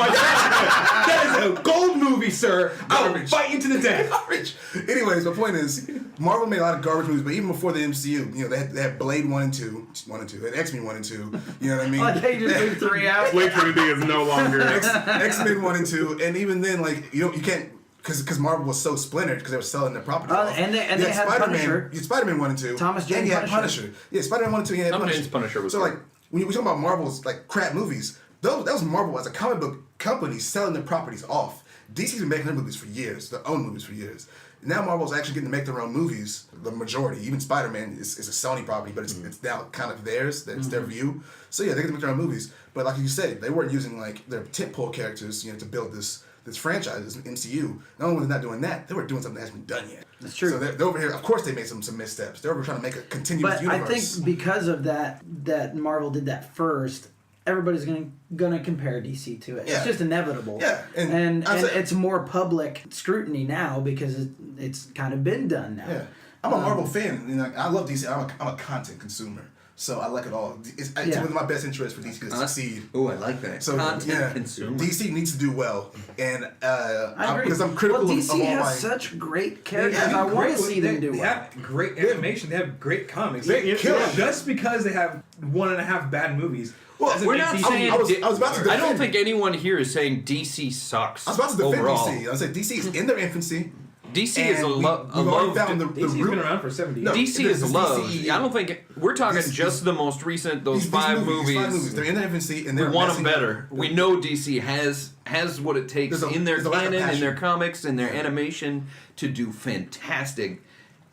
That is a gold movie, sir. I will Garbage. fight you to the death. Garbage. Anyways, my point is, Marvel made a lot of garbage movies, but even before the MCU, they had Blade 1 and 2, and X-Men 1 and 2. You know what I mean? Like they just moved 3 out. Blade Trinity is no longer. X-Men 1 and 2, and even then, like you can't. Because Marvel was so splintered because they were selling their property. Oh, off. and they You had Spider-Man, Punisher. You had Spider-Man 1 and 2. Thomas Jane and you had Punisher. Punisher. Yeah, Spider-Man 1 and 2, and you had Thomas Punisher. Jane's Punisher was so great. like when you talk about Marvel's like crap movies, that was Marvel as a comic book company selling their properties off. DC's been making their movies for years, their own movies for years. Now Marvel's actually getting to make their own movies. The majority, even Spider-Man is a Sony property, but it's now kind of theirs. It's their view. So yeah, they get to make their own movies. But like you said, they weren't using like their tentpole characters, to build this franchise, this MCU. Not only were they not doing that, they were doing something that hasn't been done yet. That's true. So they're over here. Of course, they made some missteps. They're over trying to make a continuous But universe. I think because of that Marvel did that first, everybody's gonna compare DC to it. Yeah. It's just inevitable. Yeah, and and I'd say- it's more public scrutiny now because it's kind of been done now. Yeah, I'm a Marvel fan. I love DC. I'm a content consumer, so I like it all. It's Yeah. within my best interest for DC to succeed. Oh, I like that. So Content consumer. DC needs to do well, and I agree. because I'm critical well, of DC all has my. such great characters. Yeah, I want to great- see them do They well. have great animation. They have great comics. They kill it. Just because they have 1.5 bad movies. Well, doesn't We're make not DC saying. I was about to I don't defend- think anyone here is saying DC sucks. I was about to defend overall. DC. I said DC is in their infancy. DC and is a we've already loved. found the DC's root. been around for 70 No, years. DC This is is loved. DCE. I don't think we're talking This- just the most recent. Those These five These movies. five movies. They're in their infancy, and We they're want them messing up. better. We know DC has what it takes There's a- in their there's a lack of canon, in their passion. comics, in their animation to do fantastic,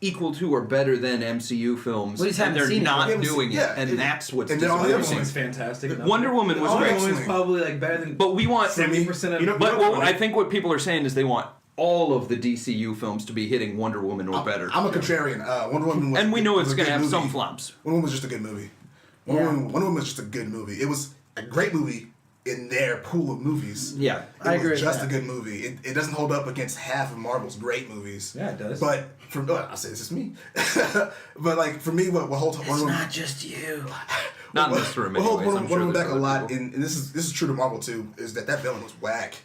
equal to or better than MCU films. We just and haven't they're seen it. not We haven't doing seen- it, yeah, and it- that's what's and then all the other disappointing. Wonder Woman's fantastic. Wonder Woman was Wonder great. Woman's probably like better than. But we want 70% of. You know- But what I think what people are saying is they want all of the DCU films to be hitting Wonder Woman or better. I'm a contrarian. Wonder Woman was and we know was it's a going to good have some movie. flops. Wonder Woman was just a good movie. Yeah. Wonder Woman was just a good movie. It was a great movie in their pool of movies. Yeah, I agree was with just that. a good movie. It doesn't hold up against half of Marvel's great movies. Yeah, it does. But I say it's just me. But like for me, what holds It's not just you. not in this room. What holds Anyways, I'm sure Wonder Woman there's back a other lot, people. and this is true to Marvel too, is that villain was whack.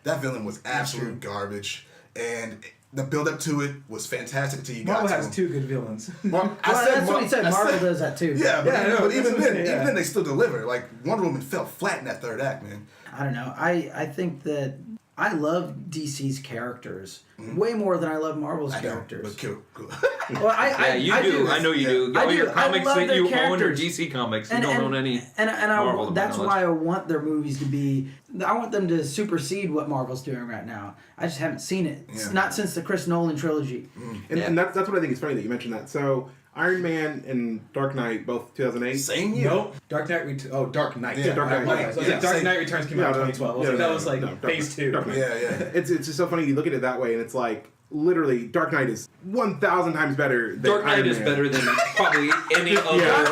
That villain was absolute garbage, and the build up to it was fantastic until you got Marvel to has him. 2 good villains. Well, That's what he said. Marvel does that too. Yeah, but, Yeah, I know, but that's even what I'm then, saying, yeah. even then they still deliver. Like Wonder Woman fell flat in that third act, man. I don't know. I think that I love DC's characters way more than I love Marvel's I know, characters. but cool. Well, Yeah, you do. I know you do. I All your do. I comics love that their you own are characters. DC comics. You don't own any. And Marvel to my that's knowledge. why I want their movies to be. I want them to supersede what Marvel's doing right now. I just haven't seen it. It's Yeah. not since the Chris Nolan trilogy. And, Yeah. and that's what I think is funny that you mentioned that. So Iron Man and Dark Knight, both 2008. Same year. Nope. Dark Knight. Dark Knight. Yeah, Dark Knight. I was like, Yeah, Dark same. Knight Returns came out in 2012. I was like, that was like Dark phase Knight. 2. Dark Knight. Yeah, yeah. It's just so funny you look at it that way, and it's like literally Dark Knight is 1,000 times better than Dark Knight Iron is Man. better than probably any other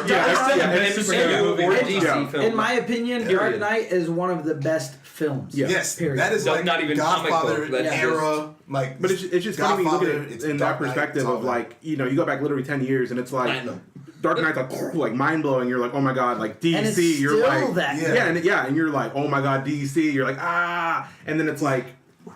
it's MCU superhero or movie. DC Yeah. film. In my opinion, Period. Dark Knight is one of the best films. Yeah. Yes, Period. that is No, like not even comic Godfather book, that's era. Like, But it's just funny when you look at Godfather, it it's in Dark that Knight, perspective it's all of that. like, you know, you go back literally 10 years and it's like Platinum. Dark Knight's like mind blowing. You're like, oh my god, like DC. And it's you're still like, that Yeah. good. and you're like, oh my god, DC. You're like, ah, and then it's like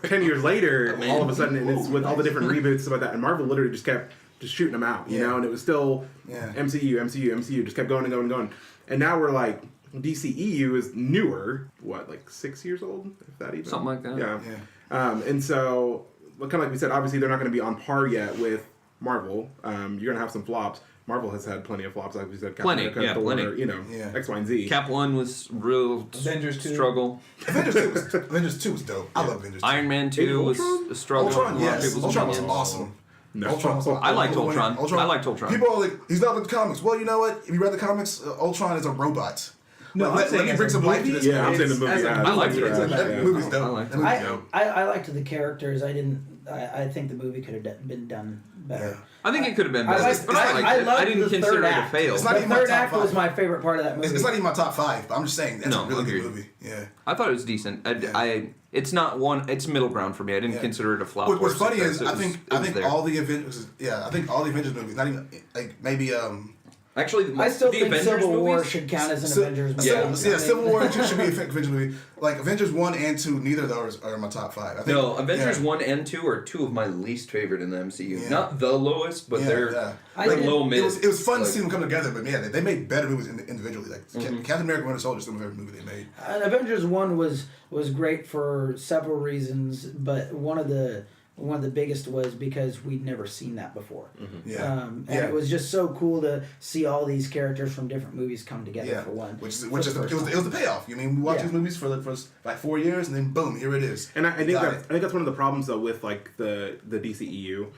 10 years later, man. all of a sudden, and it's with all the different reboots and stuff like that. And Marvel literally just kept just shooting them out, you Yeah. know, and it was still Yeah. MCU, just kept going and going and going. And now we're like, DCEU is newer, what, like 6 years old, if that even? Something like that. Yeah. Yeah. And so, kind of like we said, obviously they're not going to be on par yet with Marvel. You're going to have some flops. Marvel has had plenty of flops, like we said. Captain Plenty, America, yeah, Thor, plenty. You know, Yeah. X, Y, and Z. Cap 1 was real Avengers 2. struggle. Avengers 2 was dope. I love Avengers 2. Iron Man 2 was Ultron? a struggle. Ultron, A lot of yes. people's Ultron was opinions. awesome. No. Ultron was awesome. I liked Ultron. I liked Ultron. People are like, he's not like the comics. Well, you know what? If you read the comics, Ultron is a robot. No, let, I'm saying me as bring a some life to movie, this. Yeah, I'm saying the It's- movie. as a Yeah, movie, I liked it. it's That like- movie's I dope. liked That it. movie's dope. I liked the characters. I think the movie could have been done better. I think it could have been I better, liked- but I liked it. loved I didn't the consider third it a act. fail. It's not The even my third top act was five. my favorite part of that movie. It's not even my top 5, but I'm just saying that's No, a really agreed. good movie. Yeah. I thought it was decent. It's not one. It's middle ground for me. I didn't Yeah. consider it a flop. What's or funny success. is It I was- think it was there. all the Avengers. Yeah, I think all the Avengers movies. Not even like maybe Actually, I still the think Avengers Civil War movies- should count as an Ci- Avengers movie. Civil War should be an Avengers movie. Like Avengers 1 and 2, neither of those are in my top 5. I think, No, Avengers yeah. 1 and 2 are two of my least favorite in the MCU. Yeah. Not the lowest, but Yeah, they're yeah. like low mid. It was fun to Like- see them come together, but yeah, they made better movies individually. Like Captain America: Winter Soldier is still my favorite movie they made. Avengers 1 was great for several reasons, but one of the biggest was because we'd never seen that before. Yeah, And yeah. it was just so cool to see all these characters from different movies come together Yeah, for one. which is For it the first was time. the payoff. You mean we watched Yeah. these movies for like 4 years, and then boom, here it is. And I think Got I think that's one of the problems though with like the DCEU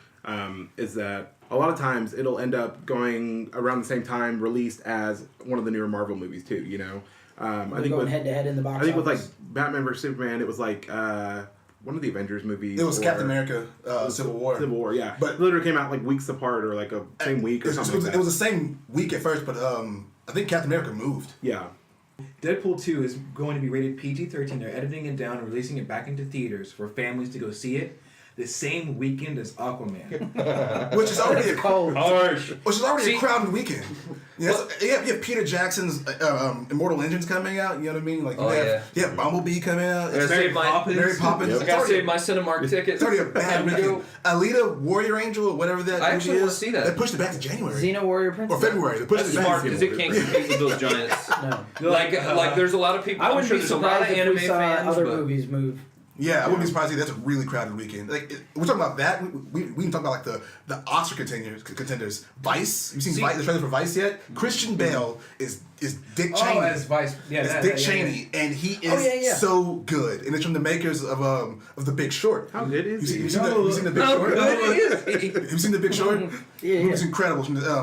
is that a lot of times it'll end up going around the same time released as one of the newer Marvel movies too. You know, I We're think going with head to head in the box I think with like office. Batman vs Superman, it was like one of the Avengers movies. It was or- Captain America: Civil War. Civil War, yeah, But- but literally came out like weeks apart or like a same week or It something. was, like it that. was the same week at first, but I think Captain America moved. Yeah. Deadpool 2 is going to be rated PG-13. They're editing it down and releasing it back into theaters for families to go see it the same weekend as Aquaman. Which is already a cold. Harsh. Which is already See- a crowded weekend. Yeah, you have Peter Jackson's Immortal Engines coming out. You know what I mean? Like you have Bumblebee coming out. I gotta It's save my. Mary Poppins. I It's gotta already- save my Cinemark ticket. It's already a bad Time to go. weekend. Alita, Warrior Angel, or whatever that I movie actually is. wanna see that. They pushed it back to January Xena Warrior Princess. or February. They pushed That's it back. smart because it can't compete with those giants. No. Like there's a lot of people. I I'm wouldn't sure be there's a lot surprised of if anime we saw fans, other but movies move. Yeah, I wouldn't be surprised either. That's a really crowded weekend. Like we're talking about that. We can talk about like the Oscar contenders. Vice. You seen See- the trailer for Vice yet? Christian Bale is Dick Cheney. Oh, as Vice. Yeah, It's that- Dick yeah, Cheney, and he is Oh, yeah. so good. And it's from the makers of The Big Short. How good is You he? seen the Big how Short? good it is. Have you seen The Big Short? Yeah, The movie's yeah. incredible.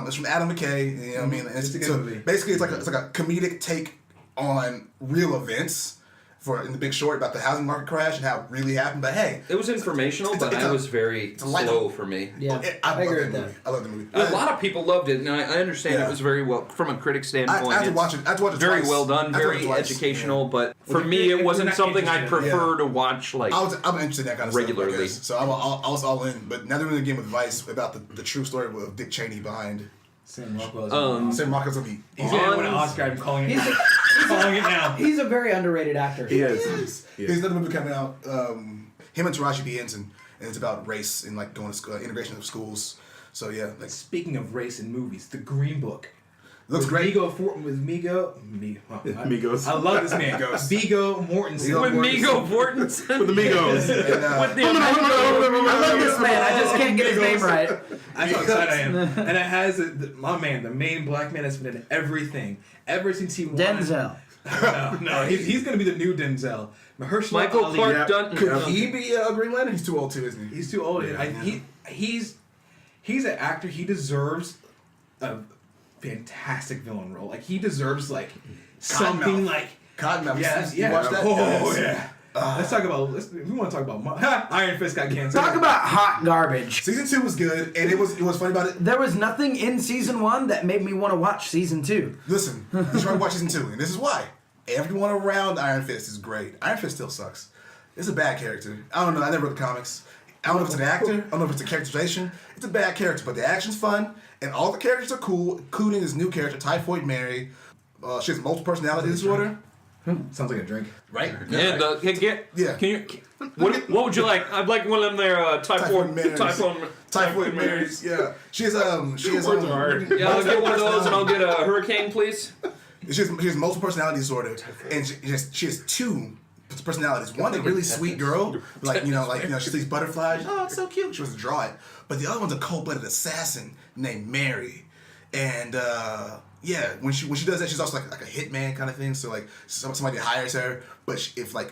It's from Adam McKay. You know what I mean? It's a good so movie. basically, it's like a comedic take on real events. in The Big Short about the housing market crash and how it really happened. But hey, it was informational, but it was very slow for me. Yeah, I agree with that. I love the movie. A lot of people loved it, and I understand it was very well from a critic standpoint. I had to watch it. I had to watch it very twice. well done, very educational. But for me, it wasn't something I'd prefer to watch like. I'm interested in that kind of regularly. stuff. So I was all in. But now they're doing a game with Vice about the true story of Dick Cheney behind. Sam Rockwell's Sam Rockwell's gonna be. He's gonna win an Oscar. I'm calling it. Calling it now. He's a very underrated actor. He is. There's another movie coming out. Him and Taraji P. Henson, and it's about race and like going to school, integration of schools. So yeah, like Speaking of race in movies, The Green Book. looks great. Migos. I love this man. Viggo Mortensen. With Migo Mortensen. With the Migos. And, With the I love this man. I just can't get his name right. That's how excited I am. And it has my man, the main black man that's been in everything ever since he won. Denzel. No, he's gonna be the new Denzel. Mahershala Michael Ali. Clark Duncan. could he be Green Lantern? He's too old too, isn't he? He's too old. He's an actor. He deserves a fantastic villain role. Like he deserves like something like Cottonmouth. yes, You yeah. watched that? Oh Yes. yeah. Let's talk about. We want to talk about Iron Fist got canceled. Talk about hot garbage. Season 2 was good, and it was funny about it. There was nothing in season 1 that made me want to watch season 2. Listen, you should watch season 2, and this is why. Everyone around Iron Fist is great. Iron Fist still sucks. It's a bad character. I don't know. I never read the comics. I don't know if it's an actor. I don't know if it's a characterization. It's a bad character, but the action's fun, and all the characters are cool, including this new character, Typhoid Mary. She has multiple personality disorder. Sounds like a drink. Right? Yeah, Yeah. Can you? What would you like? I'd like one of them there. Typhoid Marys. Yeah. She has Words are hard. Yeah, I'll get one of those, and I'll get a hurricane, please. She has multiple personality disorder, and she has two personalities. One, a really sweet girl, she sees butterflies. Oh, it's so cute. She wants to draw it. But the other one's a cold-blooded assassin named Mary, and when she does that, she's also like a hitman kind of thing. So like somebody hires her, but if like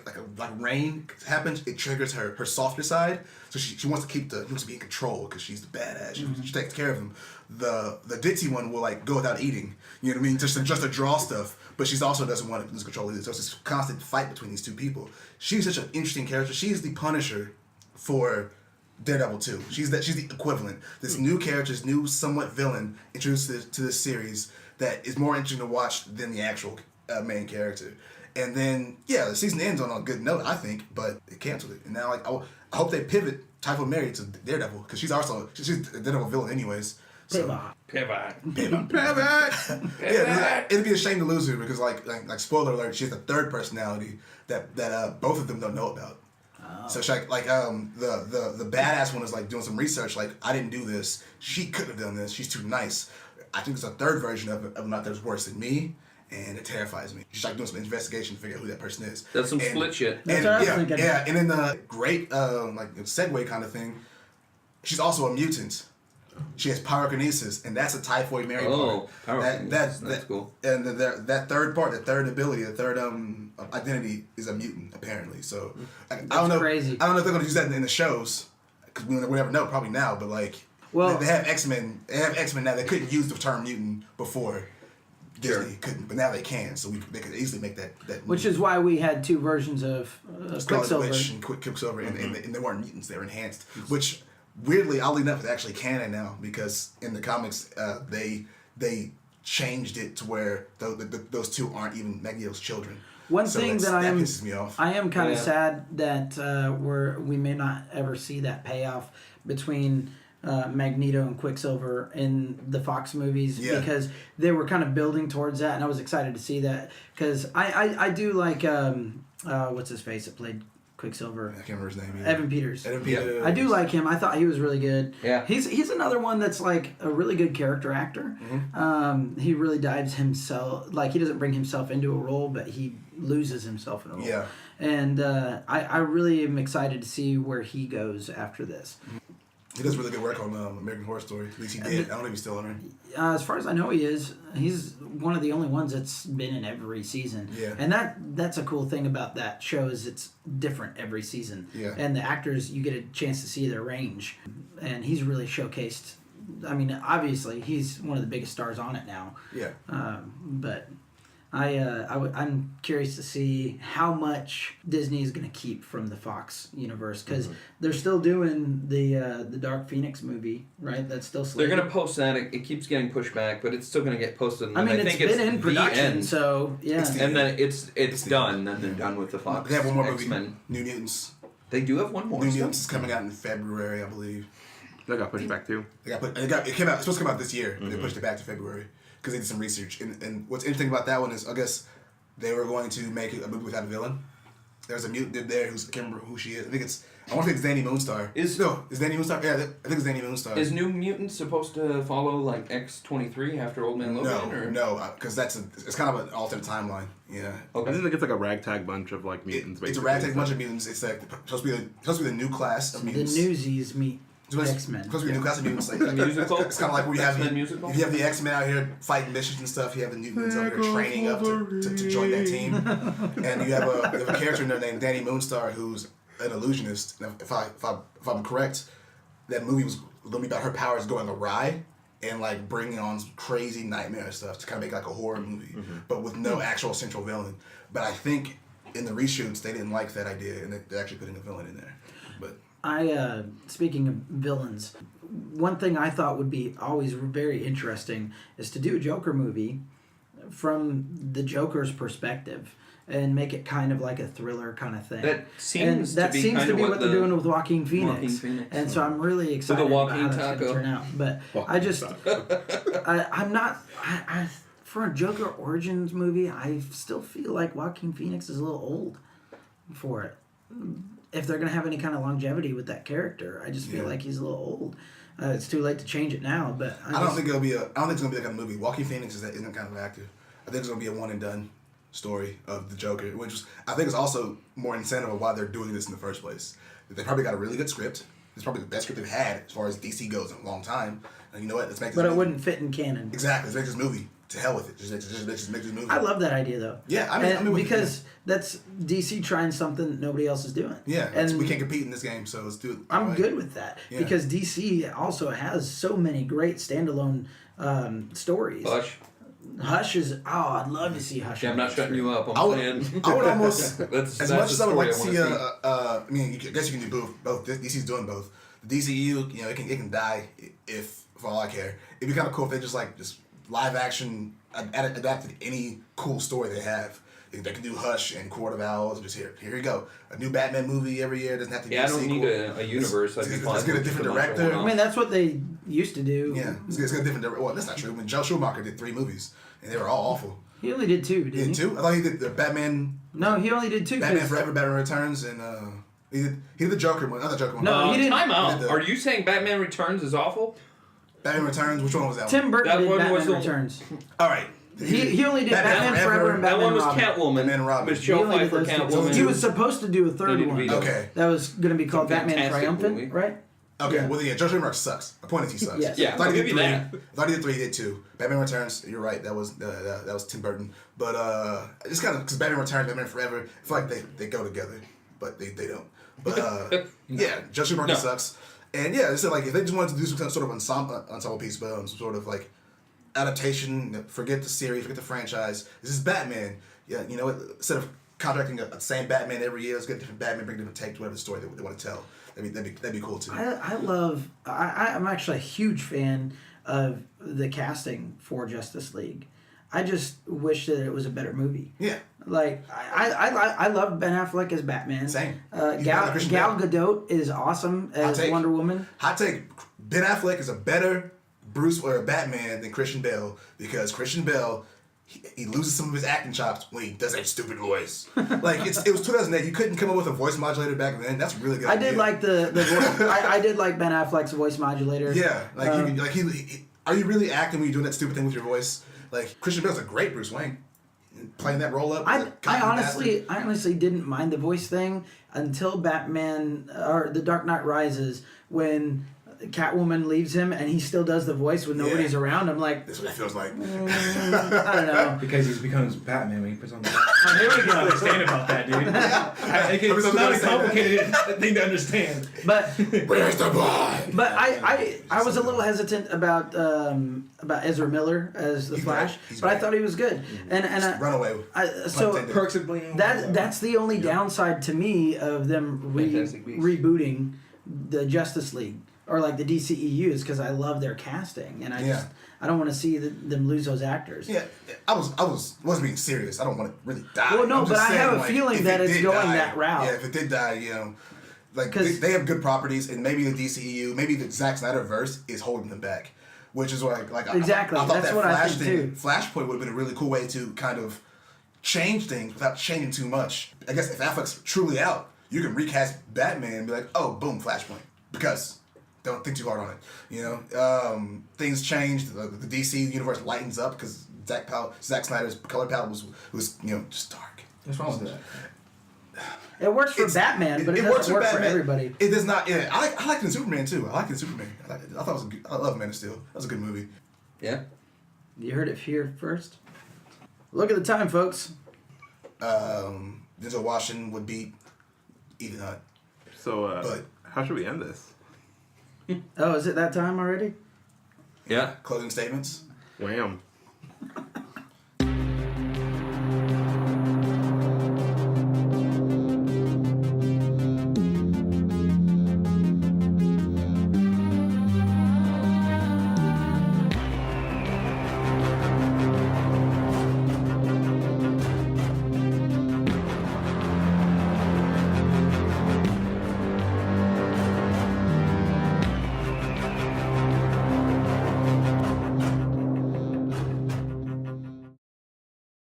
rain happens, it triggers her softer side. So she wants to be in control because she's the badass. She takes care of them. The ditzy one will like go without eating. You know what I mean? Just to draw stuff. But she also doesn't want to lose control either. So it's this constant fight between these two people. She's such an interesting character. She's the Punisher for Daredevil 2. She's the equivalent. This new character, this new somewhat villain introduced to this series that is more interesting to watch than the actual main character. And then, the season ends on a good note, I think, but they canceled it. And now, I hope they pivot Typhoid Mary to Daredevil, because she's a Daredevil villain anyways. So. Pivot. Yeah, it'd be a shame to lose her because, like spoiler alert, she has a third personality that both of them don't know about. Oh. So she the badass one is like doing some research. Like, I didn't do this. She could have done this. She's too nice. I think there's a third version of him out there that's worse than me, and it terrifies me. She's like doing some investigation to figure out who that person is. That's some split shit. That's what I was thinking. Yeah, and then the great segue kind of thing. She's also a mutant. She has pyrokinesis, and that's a Typhoid Mary part. That's cool. And that third part, the third ability, the third identity is a mutant apparently. So I don't know. Crazy. I don't know if they're going to use that in the shows because we never know. Probably now, but they have X-Men. They have X-Men now. They couldn't use the term mutant before. Disney couldn't, but now they can. So they could easily make that. Which is why we had two versions of Quicksilver. Witch and Quicksilver, and they weren't mutants. They were enhanced, which. Weirdly, oddly enough, it's actually canon now because in the comics they changed it to where those two aren't even Magneto's children. One thing that pisses me off. I am kind of sad that we may not ever see that payoff between Magneto and Quicksilver in the Fox movies because they were kind of building towards that, and I was excited to see that because I do like what's his face that played Quicksilver. I can't remember his name either. Evan Peters. Yeah. I do like him. I thought he was really good. Yeah. He's another one that's like a really good character actor. Mm-hmm. He really dives himself, like he doesn't bring himself into a role, but he loses himself in a role. Yeah. And I really am excited to see where he goes after this. He does really good work on American Horror Story. At least he did. I don't know if he's still on it. As far as I know, he is. He's one of the only ones that's been in every season. Yeah. And that's a cool thing about that show is it's different every season. Yeah. And the actors, you get a chance to see their range. And he's really showcased. I mean, obviously, he's one of the biggest stars on it now. Yeah. But I'm curious to see how much Disney is going to keep from the Fox universe, because they're still doing the Dark Phoenix movie, right? That's still slated. They're going to post that. It keeps getting pushed back, but it's still going to get posted. And I mean, I think it's been in the production, end. so yeah. And then it's done. Then they're done with the Fox. They have one more X-Men. movie, New Mutants. They do have one more. New Mutants is coming out in February, I believe. That got pushed back too. It came out. It's supposed to come out this year, but they pushed it back to February because they did some research. And what's interesting about that one is, I guess, they were going to make a movie without a villain. There's a mutant there I can't remember who she is. I want to think it's Danny Moonstar. Is Danny Moonstar? Yeah, I think it's Danny Moonstar. Is New Mutants supposed to follow like X-23 after Old Man Logan? No, because it's kind of an alternate timeline. Yeah. Okay. Isn't it's like a ragtag bunch of like mutants? It's a ragtag bunch of mutants. It's like supposed to be the new class of mutants. The Newsies meet X-Men. Supposed to be a new class of mutants. Like, musical. It's kind of like where you have X-Men musical? if you have the X-Men out here fighting missions and stuff, you have the mutants out here training up to join that team, and you have a character in there named Danny Moonstar who's an illusionist. Now, if I'm correct, that movie was going to be about her powers going awry and like bringing on some crazy nightmare stuff to kind of make like a horror movie, but with no actual central villain. But I think in the reshoots they didn't like that idea, and they're actually putting a villain in there. But speaking of villains, one thing I thought would be always very interesting is to do a Joker movie from the Joker's perspective and make it kind of like a thriller kind of thing. That seems to be what they're doing with Joaquin Phoenix. And so I'm really excited about how that's going to turn out. But I'm not... for a Joker Origins movie, I still feel like Joaquin Phoenix is a little old for it. If they're going to have any kind of longevity with that character, I just feel like he's a little old. It's too late to change it now, but I don't think it's going to be that kind of movie. Joaquin Phoenix isn't kind of active. I think it's going to be a one and done story of the Joker, which is, I think, is also more incentive of why they're doing this in the first place. They probably got a really good script. It's probably the best script they've had as far as DC goes in a long time. And you know what? Let's make this movie. But it wouldn't fit in canon. Exactly. Let's make this movie. To hell with it. Just make this movie. I love that idea though. Yeah, I mean because that's DC trying something nobody else is doing. Yeah, and we can't compete in this game, so let's do it. I'm good with that because DC also has so many great standalone stories. Hush is I'd love to see Hush. Yeah, I'm not shutting you up. I would almost as much as I would like to see I guess you can do both. DC's doing both. The DCU, it can die if for all I care. It'd be kind of cool if they just live action adapted any cool story they have. They can do Hush and Court of Owls. Just here you go. A new Batman movie every year. Doesn't have to be a sequel. I don't need a universe. Let's get a different director. I mean, that's what they used to do. Yeah, let's get a different director. Well, that's not true. When Joe Schumacher did 3 movies, and they were all awful. He only did 2, didn't he? 2? I thought he did the Batman. No, he only did 2. Batman Forever, Batman Returns, and he did the Joker one. Not the Joker one. No, he didn't. Time out. Are you saying Batman Returns is awful? Batman Returns. Which one was that? Tim Burton did Batman was Returns. All right. He only did Batman Forever and Batman That one was Robin. Catwoman. And Robin. Michelle Pfeiffer, Catwoman. He was supposed to do a third one. Okay. That was going to be called Batman Triumphant, movie. right? Okay, well, Joe Schumacher sucks. The point is he sucks. Yes. Yeah, I thought he I'll did give 3. you I that. thought he did 3, he did 2. Batman Returns, you're right, that was Tim Burton. But just kind of, because Batman Returns, Batman Forever, I feel like they go together, but they don't. But yeah, Joe Schumacher sucks. And yeah, it's like if they just wanted to do some sort of ensemble piece, but some sort of like adaptation, forget the series, forget the franchise. This is Batman. Yeah, you know what? Instead of contracting a same Batman every year, let's get a different Batman, bring a different take to whatever story they want to tell. That'd be cool too. I'm actually a huge fan of the casting for Justice League. I just wish that it was a better movie. Yeah. Like I love Ben Affleck as Batman. Same. Gal Gadot is awesome as Wonder Woman. Hot take: Ben Affleck is a better Bruce or Batman than Christian Bale, because Christian Bale he loses some of his acting chops when he does that stupid voice. Like it was 2008. You couldn't come up with a voice modulator back then. That's really good. I did like the voice. I did like Ben Affleck's voice modulator. Yeah, are you really acting when you're doing that stupid thing with your voice? Like Christian Bale's a great Bruce Wayne, playing that role up. I honestly didn't mind the voice thing until Batman or The Dark Knight Rises, when Catwoman leaves him and he still does the voice when nobody's around. I'm like, That's what it feels like. I don't know. Because he becomes Batman when he puts on the. Oh, here we I go. understand about that, dude. It's not a complicated thing to understand. But Where's the boy? but I was a little hesitant about Ezra Miller as the He's Flash, great. He's but I great. thought he was good. And Runaway. so Perks of being. that's the only downside to me of them Fantastic Beasts. rebooting the Justice League or like the DCEU is because I love their casting and I don't want to see them lose those actors. Yeah, I wasn't being serious. I don't want to really die. Well, no, I'm just but I saying, have a like, feeling if that it it's did going die, that route. Yeah, if it did die, like 'Cause- they have good properties, and maybe the DCEU, maybe the Zack Snyder verse is holding them back, which is why like Exactly, I thought that's that what I Flash think, too. Flashpoint would have been a really cool way to kind of change things without changing too much. I guess if Affleck's truly out, you can recast Batman and be like, oh, boom, Flashpoint, because. Don't think too hard on it. Things changed. The DC universe lightens up because Zack Snyder's color palette was just dark. What's wrong with that? It works for Batman, but it doesn't work for everybody. It does not. Yeah, I liked it in Superman too. I liked it in Superman. I thought it was I love Man of Steel. That was a good movie. Yeah. You heard it here first. Look at the time, folks. Denzel Washington would beat Ethan Hunt. So, But- how should we end this? Oh, is it that time already? Yeah. Closing statements. Wham.